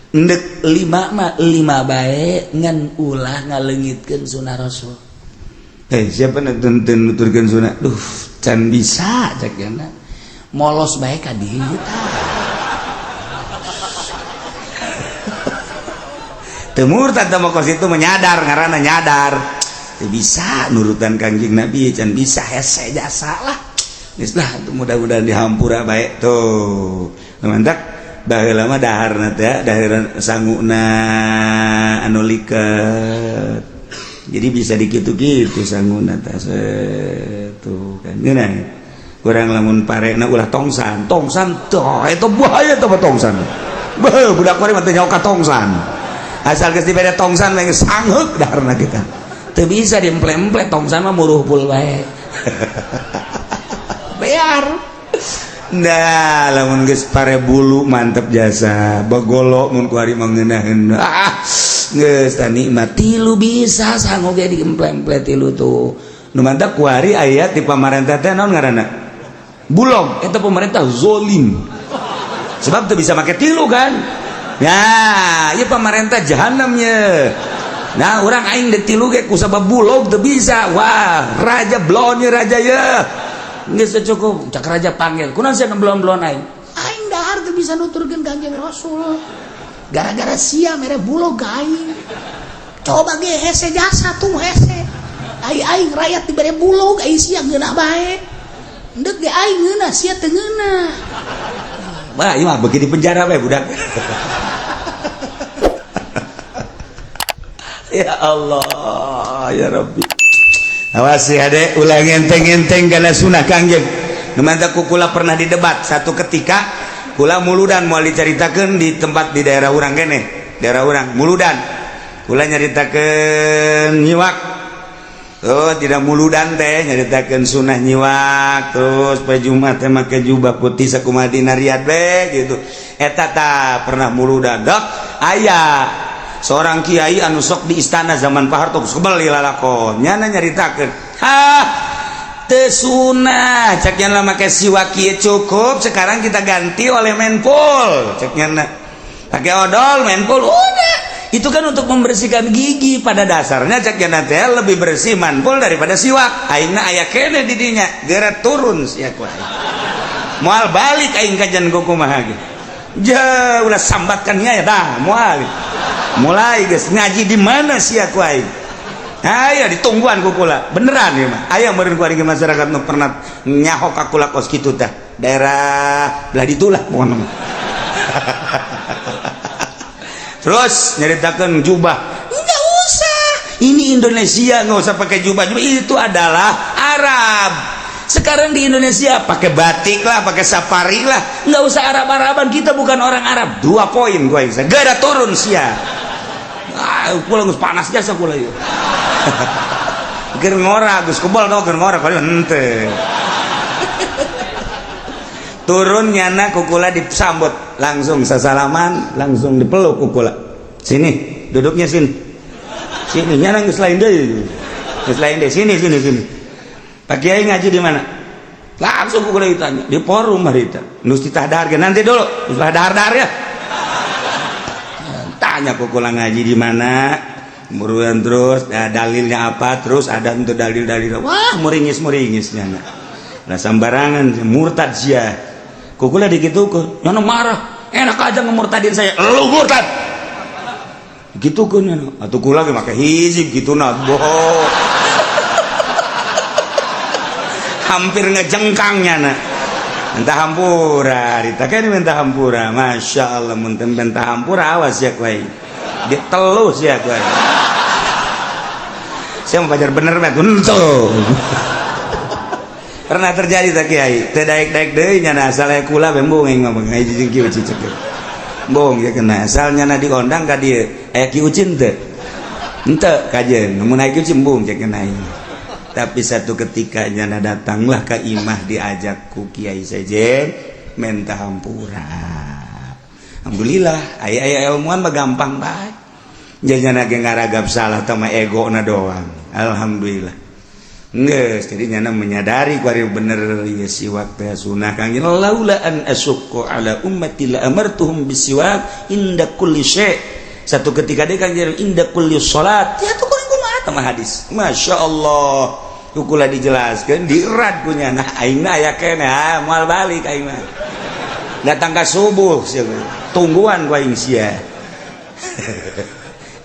ndek lima baik ngan ulah ngalengitkeun sunah rasul siapa nonton nuturkeun sunah duh can bisa cek yana molos baik ka dieu teu murtad mah kos itu menyadar ngaranna nyadar teu bisa nurutan Kangjeng Nabi can bisa hese jasa lah geus lah mudah-mudahan dihampura bae tuh mantap baheula mah daharna teh daharan sanguna anu liket jadi bisa dikitu-kitu sanguna teh tuh kan geuna kurang lamun parena ulah tongsan tuh itu bahaya tuh tongsan budak kori mah teu nyaho ka tongsan asal geus dibere tongsan mah sangeuk daharna kita teu bisa diemple-emple tongsan mah muruh pul bae bayar nah lamun geus pare bulu mantep jasa bagolok mun ku ari mah ngeunaheun geus nikmat tilu bisa sanggup ge diemple-emple tilu tuh nu mantap ku ari aya ti pamarentah teh naon ngaranna bulog itu pemerintah zolim sebab tuh bisa pakai tilu kan nah iya pemerintah jahanamnya nah orang aing dek tilu kayak kusabab bulog tuh bisa wah raja blonnya raja ya nggak cukup cak raja panggil kunaon sih belon aing dahar tuh bisa nuturkeun Kanjeng Rasul gara-gara sia mere bulog aing coba ge hese jasa tuh hese aing rakyat dibere bulog aing sia geuna bae ndek ge aing ngeuna sia teu ngeuna. Wah, ieu mah beuki di penjara we budak. Ya Allah, ya Rabbi. Awas ya Dek, ulah ngenteng-ngenteng kana sunah Kangjeng. Nu mantap kula pernah didebat satu ketika kula muludan moal dicaritakeun di tempat di daerah urang keneh, daerah urang muludan. Kula nyaritakeun nyiwak oh tidak muludan teh nyaritakeun sunah nyiwak terus poe Jumat teh make jubah putih sakumaha dina riyad be gitu eta tah pernah muludan dok aya seorang kiai anu sok di istana zaman Pak Harto kebal lalakon nyana nyaritakeun teu sunah cek nyana make siwak kieu cukup sekarang kita ganti oleh menpol cek nyana pakai odol menpol udah itu kan untuk membersihkan gigi pada dasarnya cek yana teh lebih bersih manpul daripada siwak aingna aya kene di dinya geura turun sia ku aing moal balik aing kajian kumaha ge ja ulah sambatkan nya tah moal mulai geus ngaji di mana sia ku aing aya ditungguan ku kula beneran ieu mah aya meureun ku ari masyarakat nu pernah nyaho ka kula kos kitu tah daerah belah ditulah pokona terus nyeritakan jubah nggak usah ini Indonesia nggak usah pakai jubah itu adalah Arab sekarang di Indonesia pakai batik lah pakai safari lah nggak usah Arab-Araban kita bukan orang Arab 2 poin gue gak ada turun sia kula geus panas jasa kula ieu keur ngora geus kebal tau keur ngora kali henteu turun nyana kukula disambut langsung sasalaman langsung dipeluk kukula sini duduknya sini nyana geus lain deui sini Pak Kiai ngaji di mana langsung kukula ditanya di forum harita nus ditadar nanti dulu setelah dahar ya tanya kukula ngaji di mana muruan terus dalilnya apa terus ada untuk dalil-dalil wah muringis nyana lah sambarangan murtad sia kukula dikitukeun nyana marah enak aja ngemurtadin saya lu murtad gitukeun nyana atuh kula ge make hiji kituna boh hampir ngejengkang nyana mentah hampura rita kan mentah hampura masya Allah mun teu mentah hampura awas ya kuai ditelus ya kuai saya mau pacar bener mah tuh pernah terjadi tak kiai teu daek-daek deui nyana asal kula bembung ngomong ngaji jeung kieu cicek bong ya kena asal nyana diondang ka dieu aya ki ucin teu henteu kajeun mun aya ki ucin bong cek kena tapi satu ketika nyana datanglah ka imah diajak ku Kiai Sejen minta hampura. Alhamdulillah aya ilmuan mah gampang bae. Jajana ge ngaragap salah tama egona doang. Alhamdulillah. Geus jadi nyana menyadari ku ari bener ieu siwak teh sunah Kang laula an asyqa ala ummati la amartuhum bisiwak inda kulli syai'. Satu ketika dia Kang inda kulli salat. Ya tuh kumaha tah hadis. Masyaallah. Kukula dijelaskeun dirad ku nyana aing aya keneh moal balik aing mah. Datang ka subuh tungguan ku aing sia.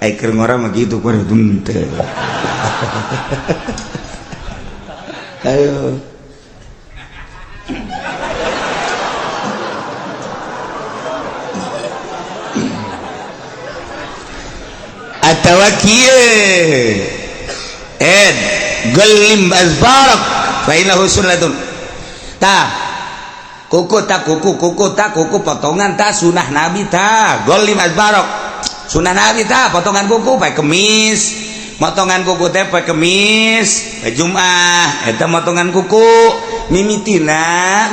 Ai keur ngora mah kitu ku teu. Ayo. Atawa kieu. Galim azbarak fa innahu sunnatun. Tah kuku potongan tah sunah nabi tah galim azbarak. Sunah nabi tah potongan kuku pae kemis. Motongan kuku teh pae kemis, pae Jumat eta motongan kuku. Mimitina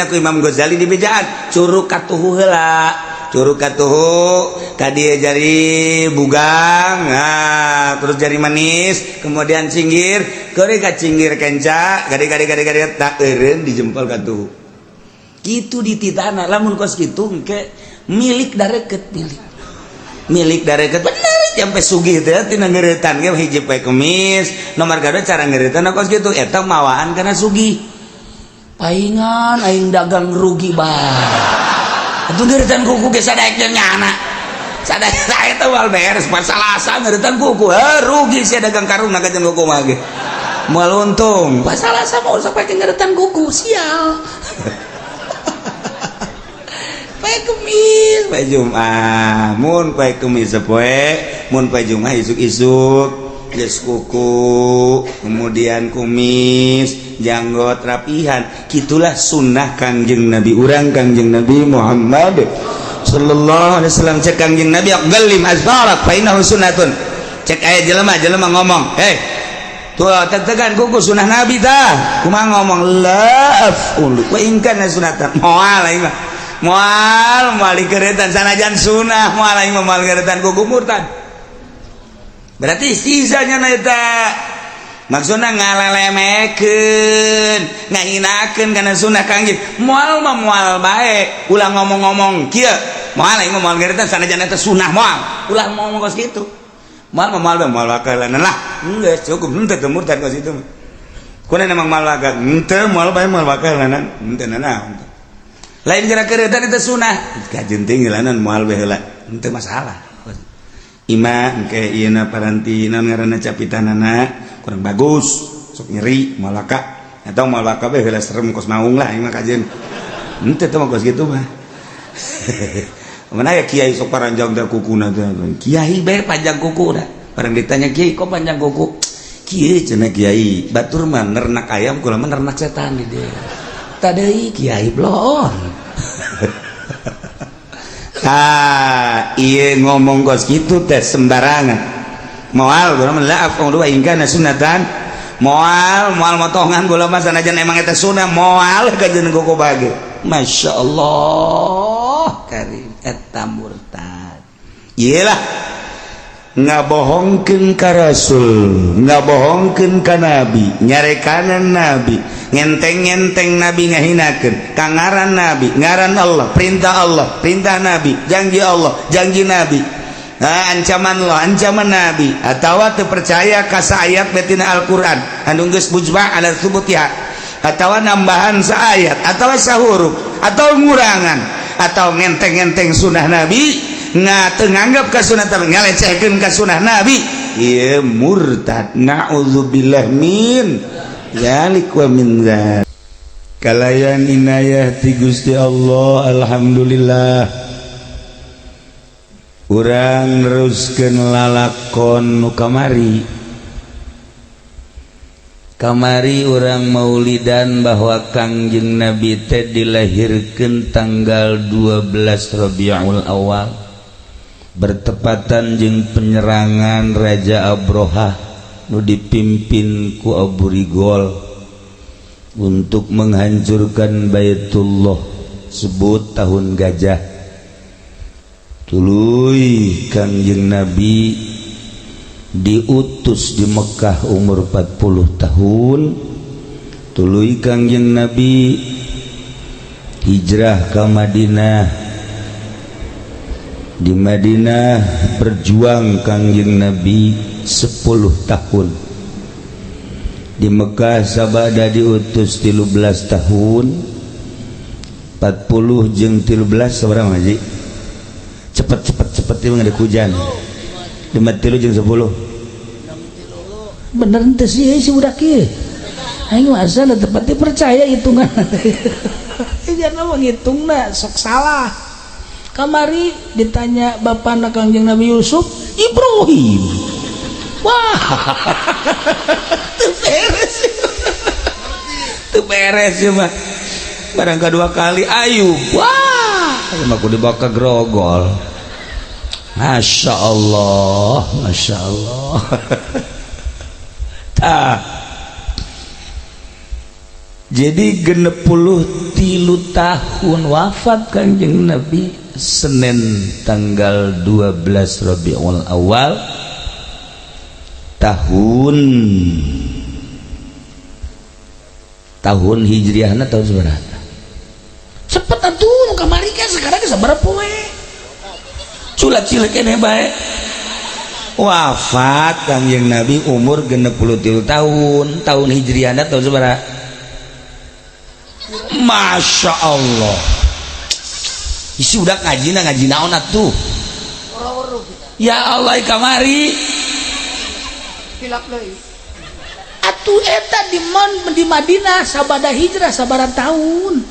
ku Imam Ghazali di bejaan curug katuhu heula. Curug katuhu tadi jari bugang, nah, terus jari manis, kemudian cinggir, kore ka cinggir kenca, gade tak eureun di jempol katuhu. Kitu dititana, lamun kos kitu engke milik dareket milik dareket bener sampai sugih teh tina ngeuretan ge hiji poe kemis, nomor gadot cara ngeuretan kos kitu eta mawaan kana sugih. Paingan aing dagang rugi bae. Itu ngeritan kuku ke sadaek jeung nyana. Sadaek saya teh wal beres pas salasa ngeritan kuku. Rugi sia dagang karungna ka jeung kuku mah ge. Moal untung. Pas salasa mau sampai ngeritan kuku sial. Pae kemis, pae Jumat. Mun pae kemis sapoe, mun pae Jumat isuk-isuk. Geus kuku, kemudian kumis, janggot rapihan. Kitulah sunnah Kangjeng Nabi urang Kangjeng Nabi Muhammad sallallahu alaihi wasallam. Cek Kangjeng Nabi galim azbarak fa innahu sunnatun. Cek aya jelema ngomong, tuh tegan kuku sunnah Nabi tah. Kumaha ngomong la afulu wa in kana sunatan. Moal aing mah. Moal dikeretan sanajan sunnah, moal aing mah moal keretan kuku murtad. Berarti istizanya eta maksudna ngalelemekeun, ngahinakeun kana sunah Kangjeng. Moal mah moal bae, ulah ngomong-ngomong kieu. Moal aing mah moal ngeretan sanajan eta sunah moal. Ulah ngomong kos kitu. Moal mah moal bae moal wakalan lah. Geus cukup henteu teu murtad kos itu. Kunaon emang moal wakalan? Henteu moal bae moal wakalan. Henteu naon. Lain geura keretan eta sunah. Kajenting geulanana moal bae heula. Henteu masalah. Ima engke ieuna paranti naon ngaranna capitanana kurang bagus sok nyeri malaka atau malaka bae heula serem kos maung lah ieu mah kajeun henteu teh mah kos kitu mah mana ya kiai sok paranjang teh kukuna teh kiai bae panjang kuku da bareng ditanya kiai kok panjang kuku kieu cenah kiai batur mah nernak ayam kula mah nernak setan di dieu tadeuy kiai blon. Iya ngomong kos gitu teh sembarangan. Moal gula mah laaf qulu ingkana sunatan. Moal motongan gula mah sanajan emang eta sunah moal kajeun kuku bage. Masyaallah karim eta murtad. Iyalah ngabohongkeun ka Rasul, ngabohongkeun ka Nabi, nyarekanan Nabi, ngenteng-ngenteng Nabi ngahinakeun, kangaran Nabi, ngaran Allah, perintah Nabi, janji Allah, janji Nabi. Nah, ancaman Allah, ancaman Nabi, atawa teu percaya ka saayat betina Al-Qur'an anu geus mujma' ala tsubutiha, atawa nambahan saayat, atawa sahuruf, atau ngurangan, atau ngenteng-ngenteng sunah Nabi. Nganggap ka sunah Nabi ngalecehkeun ka sunah Nabi ieu murtad naudzubillah min zalik wa min dzalik. Kalayan inayah ti Gusti Allah alhamdulillah urang neruskeun lalakon nu kamari urang maulidan bahwa Kangjeng Nabi teh dilahirkeun tanggal 12 Rabiul Awal bertepatan jeung penyerangan Raja Abrohah nu dipimpin ku Abu Rigol untuk menghancurkan Baitullah sebut tahun gajah. Tuluy Kangjeng Nabi diutus di Mekah umur 40 tahun. Tuluy Kangjeng Nabi hijrah ke Madinah. Di Madinah berjuang Kangjeng Nabi 10 tahun. Di Mekah sabada diutus 13 tahun. 40 jeung 13 sabarang haji? Cepet ini ada hujan. 53 jeung 10. Bener ente sih udah kieu. Aing masa tepatnya percaya hitungan. Jangan menghitungna sok salah. Kamari ditanya bapana Kangjeng Nabi Yusuf, Ibrahim. Wah. Teu beres ya mah. Barang kedua kali Ayub. Wah, mah kudu dibawa ke grogol. Masya Allah, Masya Allah. Tah. Jadi 63 tahun wafat Kangjeng Nabi Senin tanggal 12 Rabiul Awal tahun hijriahna tahun seberapa? Cepet atuh kamari kan sekarang sabaraha poe. Culat cilik kene bae. Wafat Kangjeng Nabi umur 63 tahun. Tahun hijriahna tahun seberapa? Masya Allah. Isi udah ngaji naon atuh. Ya Allah kamari. Atuh eta di Madinah sabada hijrah sabaraha tahun.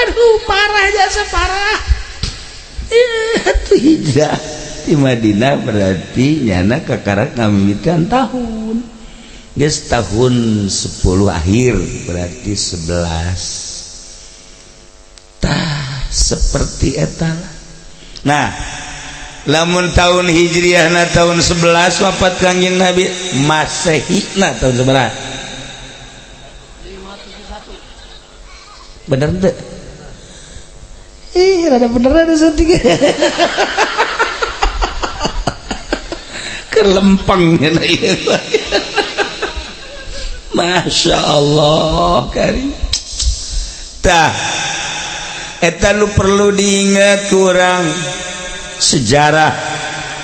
Aduh parah jasa parah. Itu hijrah di Madinah berarti nyana kakarak ngamimitan tahun. Geus tahun 10 akhir berarti 11. Tah seperti eta. Nah, lamun tahun hijriahna tahun 11 wafat Kangjeng Nabi, Masehina tahun seberapa? 571. Bener teu? Rada bener ada sedikit. Kelempengnya ieu. Masya Allah karim. Tah eta lu perlu diingat kurang sejarah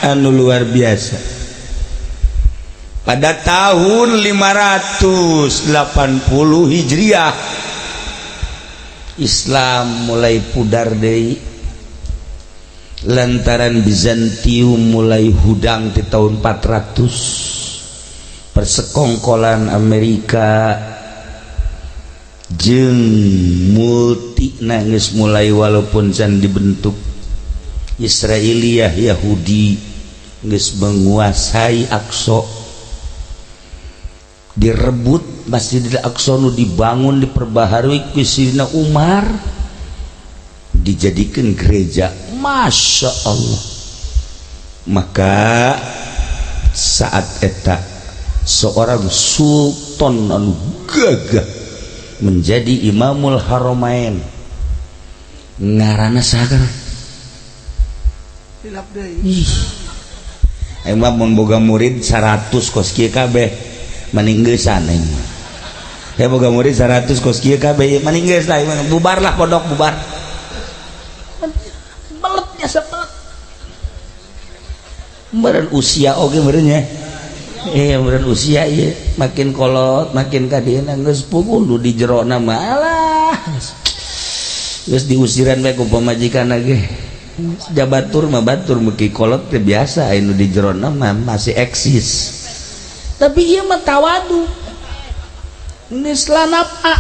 anu luar biasa. Pada tahun 580 Hijriah Islam mulai pudar deui lantaran Bizantium mulai hudang di tahun 400. Persekongkolan Amerika jeung multi nangis mulai walaupun can dibentuk Israiliyah Yahudi geus menguasai Aqsa, direbut Masjidil Aqsa nu dibangun diperbaharui ku Sidina Umar dijadikan gereja. Masya Allah. Maka saat eta seorang sultan anu gagah menjadi Imamul Haramain ngaranna saha? Hilap deui. Emang mun boga murid 100 kos kieu kabeh maninggeussan aing. Ya boga murid 100 kos kieu kabeh maninggeus lah bubarlah pondok bubar. Beletnya sepelet. Meureun usia oge meureun nya. Meureun usia ieu makin kolot makin ka dieu geus punguh di jerona mah alah. Geus diusiran bae ku pamajikanna ge. Jabatur mah batur muki kolot teh biasa anu di jerona mah masih eksis. Tapi ieu mah tawadu. Geus lanapa.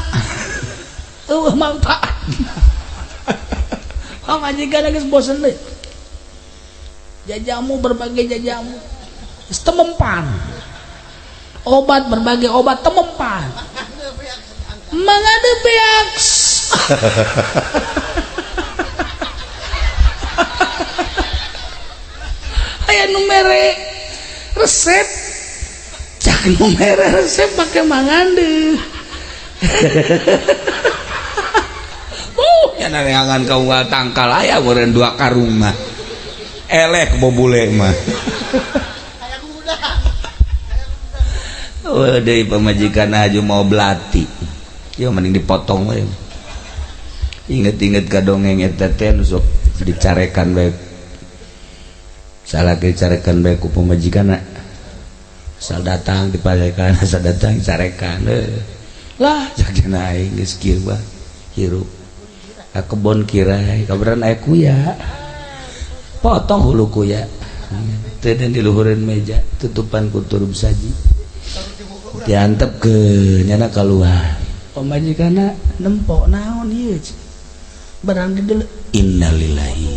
Manfaat. Pamajikanna geus bosen deui. Jajamu berbagai jajamu. Temempan obat berbagai obat temempan mangade beaks aya nu mere resep cah nu merah resep pakai mangande. Ya naneangan kau tangkal aya meureun 2 karung mah. Elek bobule mah. Deui pamajikan aju mau belati. Ya mending dipotong we. Inget-inget ka dongeng eta teh nu sok dicarekan bae. Salah dicarekan bae ku pamajikanna. Asal datang diparekan, asal datang dicarekan. Lah jakna aing geus kieu bah. Hirup. Ka kebon kirai, kabaran aya kuya. Potong hulu kuya. Teu dan di luhureun meja, tutupan ku turub saji. Diantep ke nyana keluar. Pamajikanna nempok naon ieu? Barang di deuleu. Innalillahi.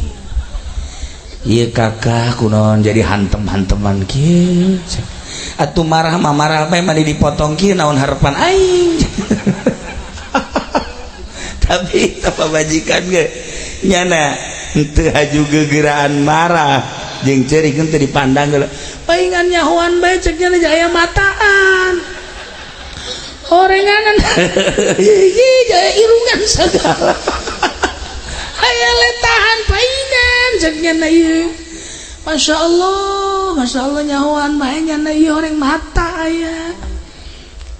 Ieu kakak kunaon jadi hantem-hanteman kieu. Atuh marah mah marah bae mah dipotong kieu naon harapan aing. Tapi apa majikan ge nyana teu haju gegeraan marah jeung ceurikeun teu dipandang geula. Paingan nyahoan bae cek nya aya mataan. Orenganan. Jaya irungan segala. Aya letahan paingan cek nya ieu. Masya Allah nyahoan bae nya ieu oreng mata aya.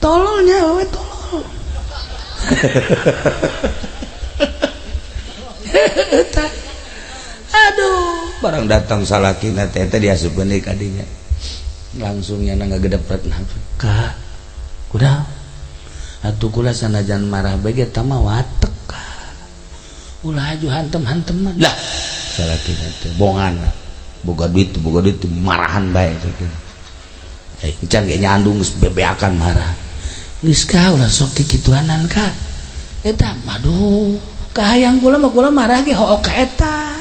Tololnya we tolol. Aduh, barang datang salakina teh diasupkeun deui ka dinya. Langsung nya ngagedepret Kak. Kuda. Atuh kula sanajan marah bae ge tah mah watek Kak. Ulah aju hantem-hanteman. Lah, salakina teh bongan. Boga duit marahan bae teh. Encan ge nyandung geus bebeakan marah. Geus ka ulah sok kikituanan Kak. Eta aduh, kahayang kula mah kula marah ge hook ka eta.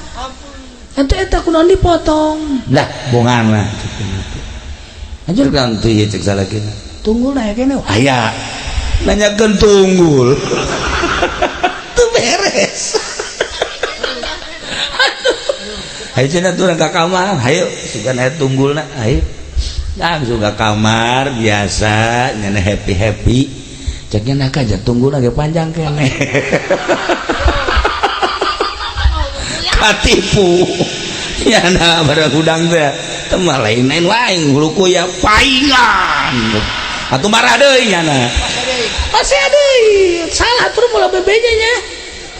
Eta kunaon dipotong. Lah, bongan lah. Anjur kan tuh ieu cek salakina. Tunggul na kene. Aya. Nanyakeun tunggul. Tuh beres. Ayo cenah turun ka kamar, hayu sugan aya tunggulna, hayu. Langsung ka kamar biasa, nyana happy. Ceknya nak aja tunggulna ge panjang kene. Katipu. Nyana bareng udang teh, teu mah lain-lain wae hulu kuya paingan. Atuh marah deui nyana. Masih deui. Salah tur bola bebenya nya.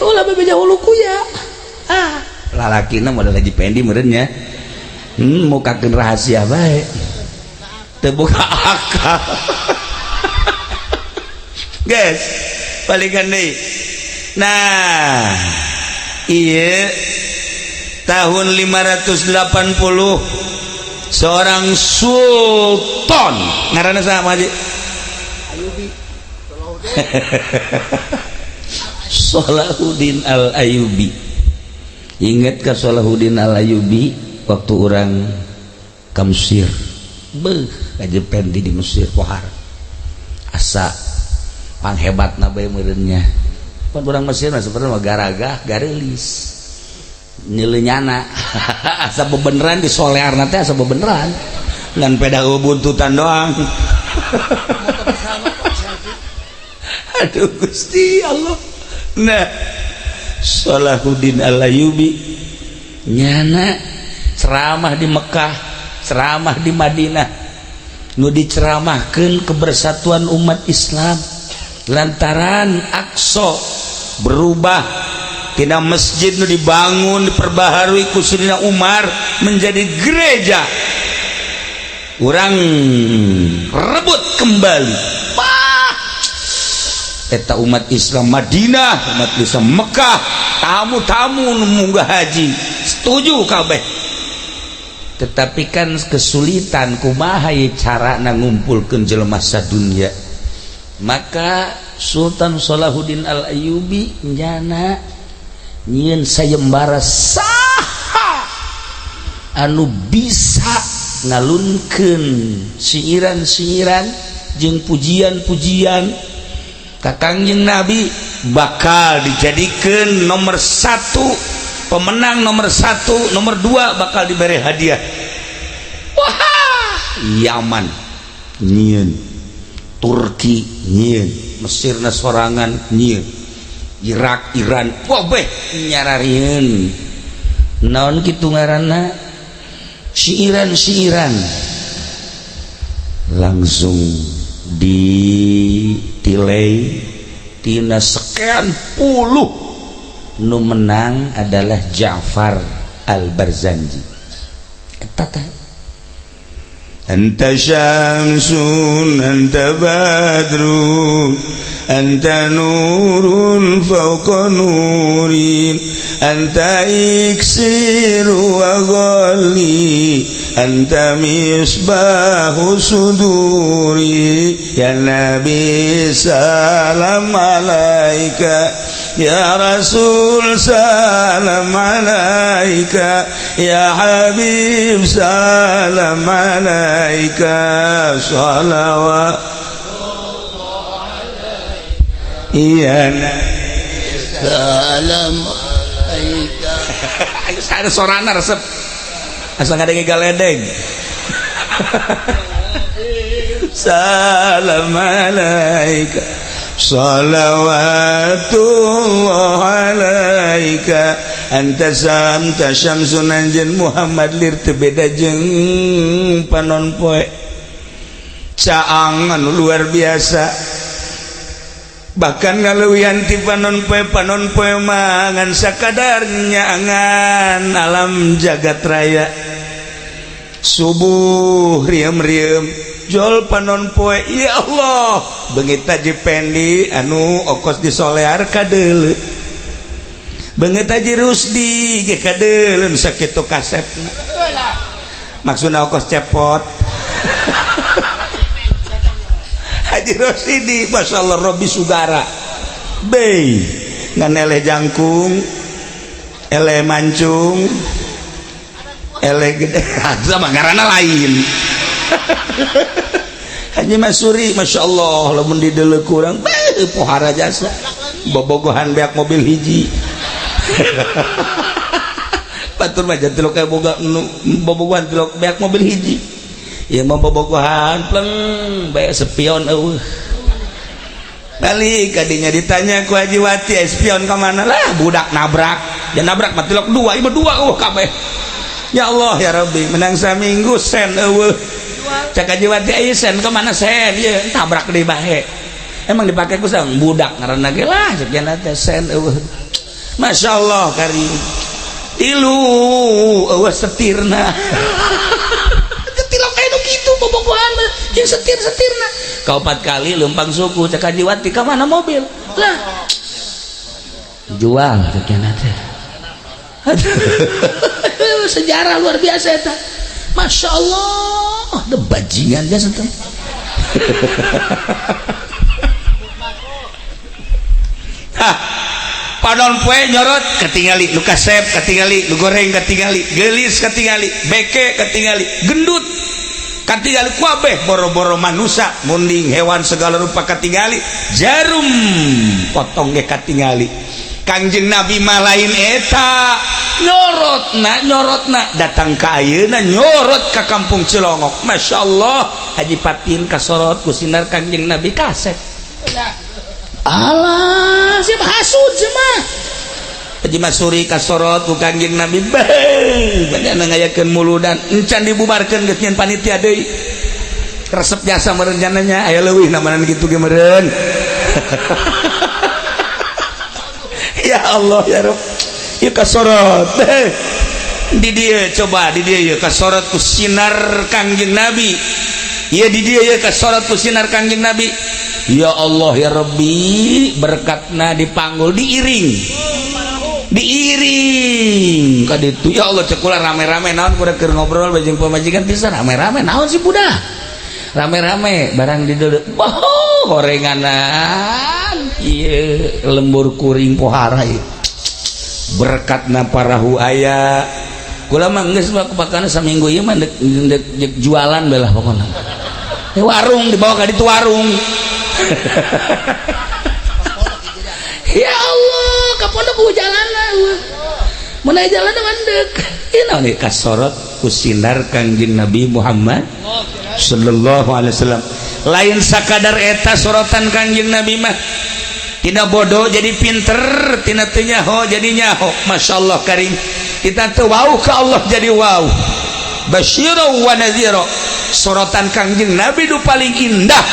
Ulah bebeja hulu kuya. Ah. Lalakina modal haji pendi meureun nya. Mukakeun rahasia bae. Teu boga akal. Guys, balikan deui. Nah, ieu tahun 580 seorang sultan ngaranna saha Haji? Ayyubi. Salahuddin Al-Ayyubi. Ingat ka Salahuddin Al-Ayyubi waktu orang ke Mesir. Beuh, kajepen di Mesir pohar. Asa panghebatna bae meureun nya. Pan urang Mesir mah sebenarnya garagah, garelis. Nyelenyana. Asa bebeneran di solearna teh asa bebeneran. Ngan peda buntutan doang. Aduh Gusti Allah. Nah, Salahuddin Al-Ayyubi nyana ceramah di Mekah, ceramah di Madinah, nu diceramahkeun kebersatuan umat Islam lantaran Aqsa berubah tina masjid nu dibangun diperbaharui ku Sayyidina Umar menjadi gereja. Urang rebut kembali eta umat Islam Madinah, umat Islam Mekah, tamu-tamu munggah haji setuju kabeh. Tetapi kan kesulitan kumaha ye carana ngumpulkeun jelema sadunya. Maka Sultan Salahuddin Al-Ayyubi nyana nyieun sayembara saha anu bisa ngalunkeun siiran-siiran jeung pujian-pujian ka Kangjeng Nabi bakal dijadikeun nomor 1, pemenang nomor 1, nomor 2 bakal diberi hadiah. Wah, Yaman. nyieun, Turki nyieun, Mesirna sorangan nyieun, Irak, Iran wabeh nyararieun. Naon kitu ngaranna? Siiran langsung ditilai tina sekian puluh nu menang adalah Ja'far al-Barzanji. Eta teh anta syamsun anta badrun anta nurun fawqa nurin anta iksiru wa ghalli anta misbahu suduri ya nabi salam alaika ya rasul salam alaika ya habib salam alaika salawat ya nabi salam alaika. Ayo ada sorana resep asal ngadenge galedeng. Salam alaika salawatullah alaika anta syamsun anjeun Muhammad lir teu beda jeung panon poe caang anu luar biasa, bahkan ngaleuwihan ti panon poe mah ngan sakadarnya angan alam jagat raya. Subuh riem jol panon poe ya Allah beungit Haji Pendi anu okos disolear kadeuleu, beungit Haji Rusdi ge kadeuleu sakitu kasepna maksudna okos cepot. Haji Rusdi masyaallah Robi Sugara bey ngan eleh jangkung eleh mancung eleh gede sama ngaranna lain. Haji Masuri masyaallah lamun dideuleu kurang pohara jasa bobogohan beak mobil hiji. Batur mah jantilok kayak boga bobogohan tilok beak mobil hiji ieu mah bobogohan pleng bae spion eueuh. Balik kadinya ditanya ku Haji Wati spion ka mana lah budak nabrak ya nabrak mah tilok dua ieu dua kabeh. Ya Allah ya Rabbi menang saminggu sen eueuh. Cak Haji Wati aya sen ka mana sen ieu tabrak deui bae. Emang dipake ku sang budak ngaranna ge lah cek cenah teh sen eueuh. Masyaallah karim. Tilu eueuh setirna. Ketilok aya nu kitu bobogohan jeung setir-setirna. Kaopat kali leumpang suku cak Haji Wati ka mana mobil. Lah. Jual cek cenah teh. Sejarah luar biasa eta. Masya Allah ada bajingan jasa tuh. Panon poe nyorot ketingali, lu kasep ketingali, lu goreng ketingali, gelis ketingali, beke ketingali, gendut ketingali, kuabeh boro-boro manusia munding hewan segala rupa ketingali, jarum potong ge ketingali. Kangjeng Nabi mah lain eta nyorotna datang ka ayeuna nyorot ka kampung Cilongok. Masya Allah Haji Patin kasorot ku sinar Kangjeng Nabi kaset. Alah si hasud mah Haji Masuri kasorot ku Kangjeng Nabi banyak ngayakeun muludan encan dibubarkeun geus nyen panitia deui resep jasa meureun jananya aya leuwih namanan kitu ge meureun. Ya Allah ya Rabb ieu kasorot di dieu coba di dieu ieu kasorot ku sinar Kangjeng Nabi ieu di dieu ieu kasorot ku sinar Kangjeng Nabi. Ya Allah ya Rabbi berkatna dipanggul diiring ka ditu. Ya Allah cek kula rame-rame naon kuda keur ngobrol bajeng pamajikan pisan rame-rame naon sih budak rame-rame barang di dieu gorenganan ieu lembur kuring pohara ieu berkatna parahu aya kula mah geus mah kepakana saminggu ieu mah dek jualan belah pokona warung dibawa ka ditu warung. Ya Allah ka pondok jalanan mun aya jalan mandek ieu naon ieu kasorot ku sinar Kangjeng Nabi Muhammad sallallahu alaihi wasallam. Lain sakadar eta sorotan Kangjeng Nabi mah tina bodoh jadi pinter, tina teu nyaho jadi nyaho. Masyaallah karim, kita teu wau ka Allah jadi wau. Basyira wa nadhira, sorotan Kangjeng Nabi nu paling indah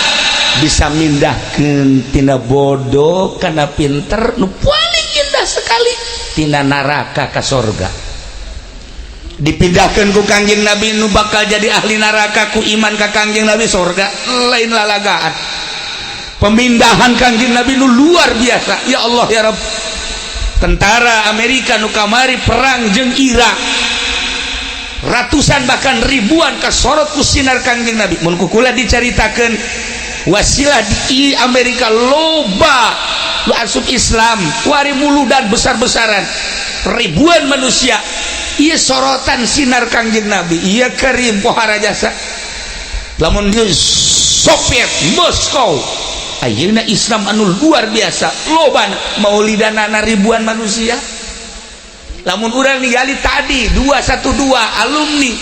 bisa mindahkeun tina bodoh kana pinter, nu paling indah sekali tina neraka ka surga. Dipindahkeun ku Kangjeng Nabi nu bakal jadi ahli neraka ku iman ka Kangjeng Nabi surga lain lalagaan. Pemindahan Kangjeng Nabi nu luar biasa. Ya Allah ya Rabb, tentara Amerika nu kamari perang jeung Irak, ratusan bahkan ribuan kasorot ku sinar Kangjeng Nabi. Mun kukula dicaritakeun wasilah di Amerika loba lu asup Islam wari muludan besar-besaran ribuan manusia, iya sorotan sinar Kangjeng Nabi. Iya karim pohara jasa lamun di Soviet Moskow ayeuna Islam anu luar biasa loba maulidanana ribuan manusia. Lamun urang ningali tadi 212 alumni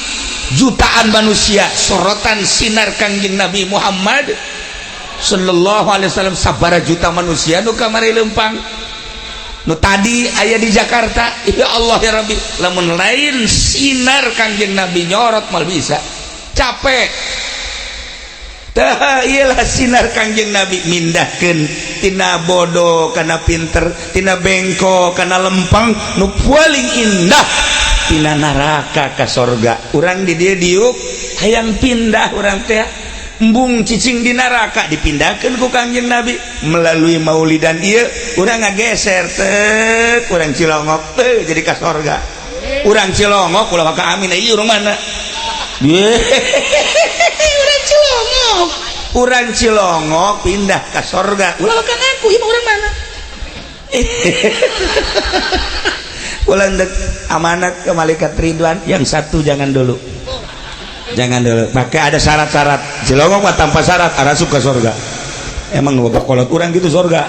jutaan manusia sorotan sinar Kangjeng Nabi Muhammad sallallahu alaihi wasallam. Sabara juta manusia nu kamari lempang nu tadi aya di Jakarta. Ya Allah ya Rabbi, lamun lain sinar Kangjeng Nabi nyorot mal bisa capek. Tah iyalah sinar Kangjeng Nabi mindahkeun tina bodoh kana pinter, tina bengko kana lempang, nu paling indah tina neraka ka surga. Urang di dieu diuk hayang pindah urang teh embung cicing di neraka dipindahkeun ku Kangjeng Nabi melalui maulidan ieu urang ngageser teh urang Cilongok teh jadi ka surga. Urang Cilongok ulah ka amin ieu urang mana? Urang Cilongok. Urang Cilongok pindah ka surga. Ulah ka ngaku ieu urang mana? Ulang dek amanat ke malaikat Ridwan, yang satu jangan dulu. Jangan dulu. Maka ada syarat-syarat. Cilongok mah tanpa syarat arah suka surga. Emang boga kolot urang gitu surga.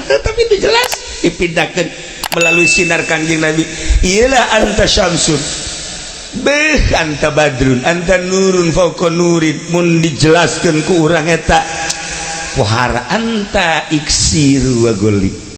Tapi itu jelas dipindahkan melalui sinar Kangjeng Nabi. Ialah anta syamsun, beh anta badrun, anta nurun fauqa nurin. Mun dijelaskeun ku urang eta pohara anta iksiru wa goli.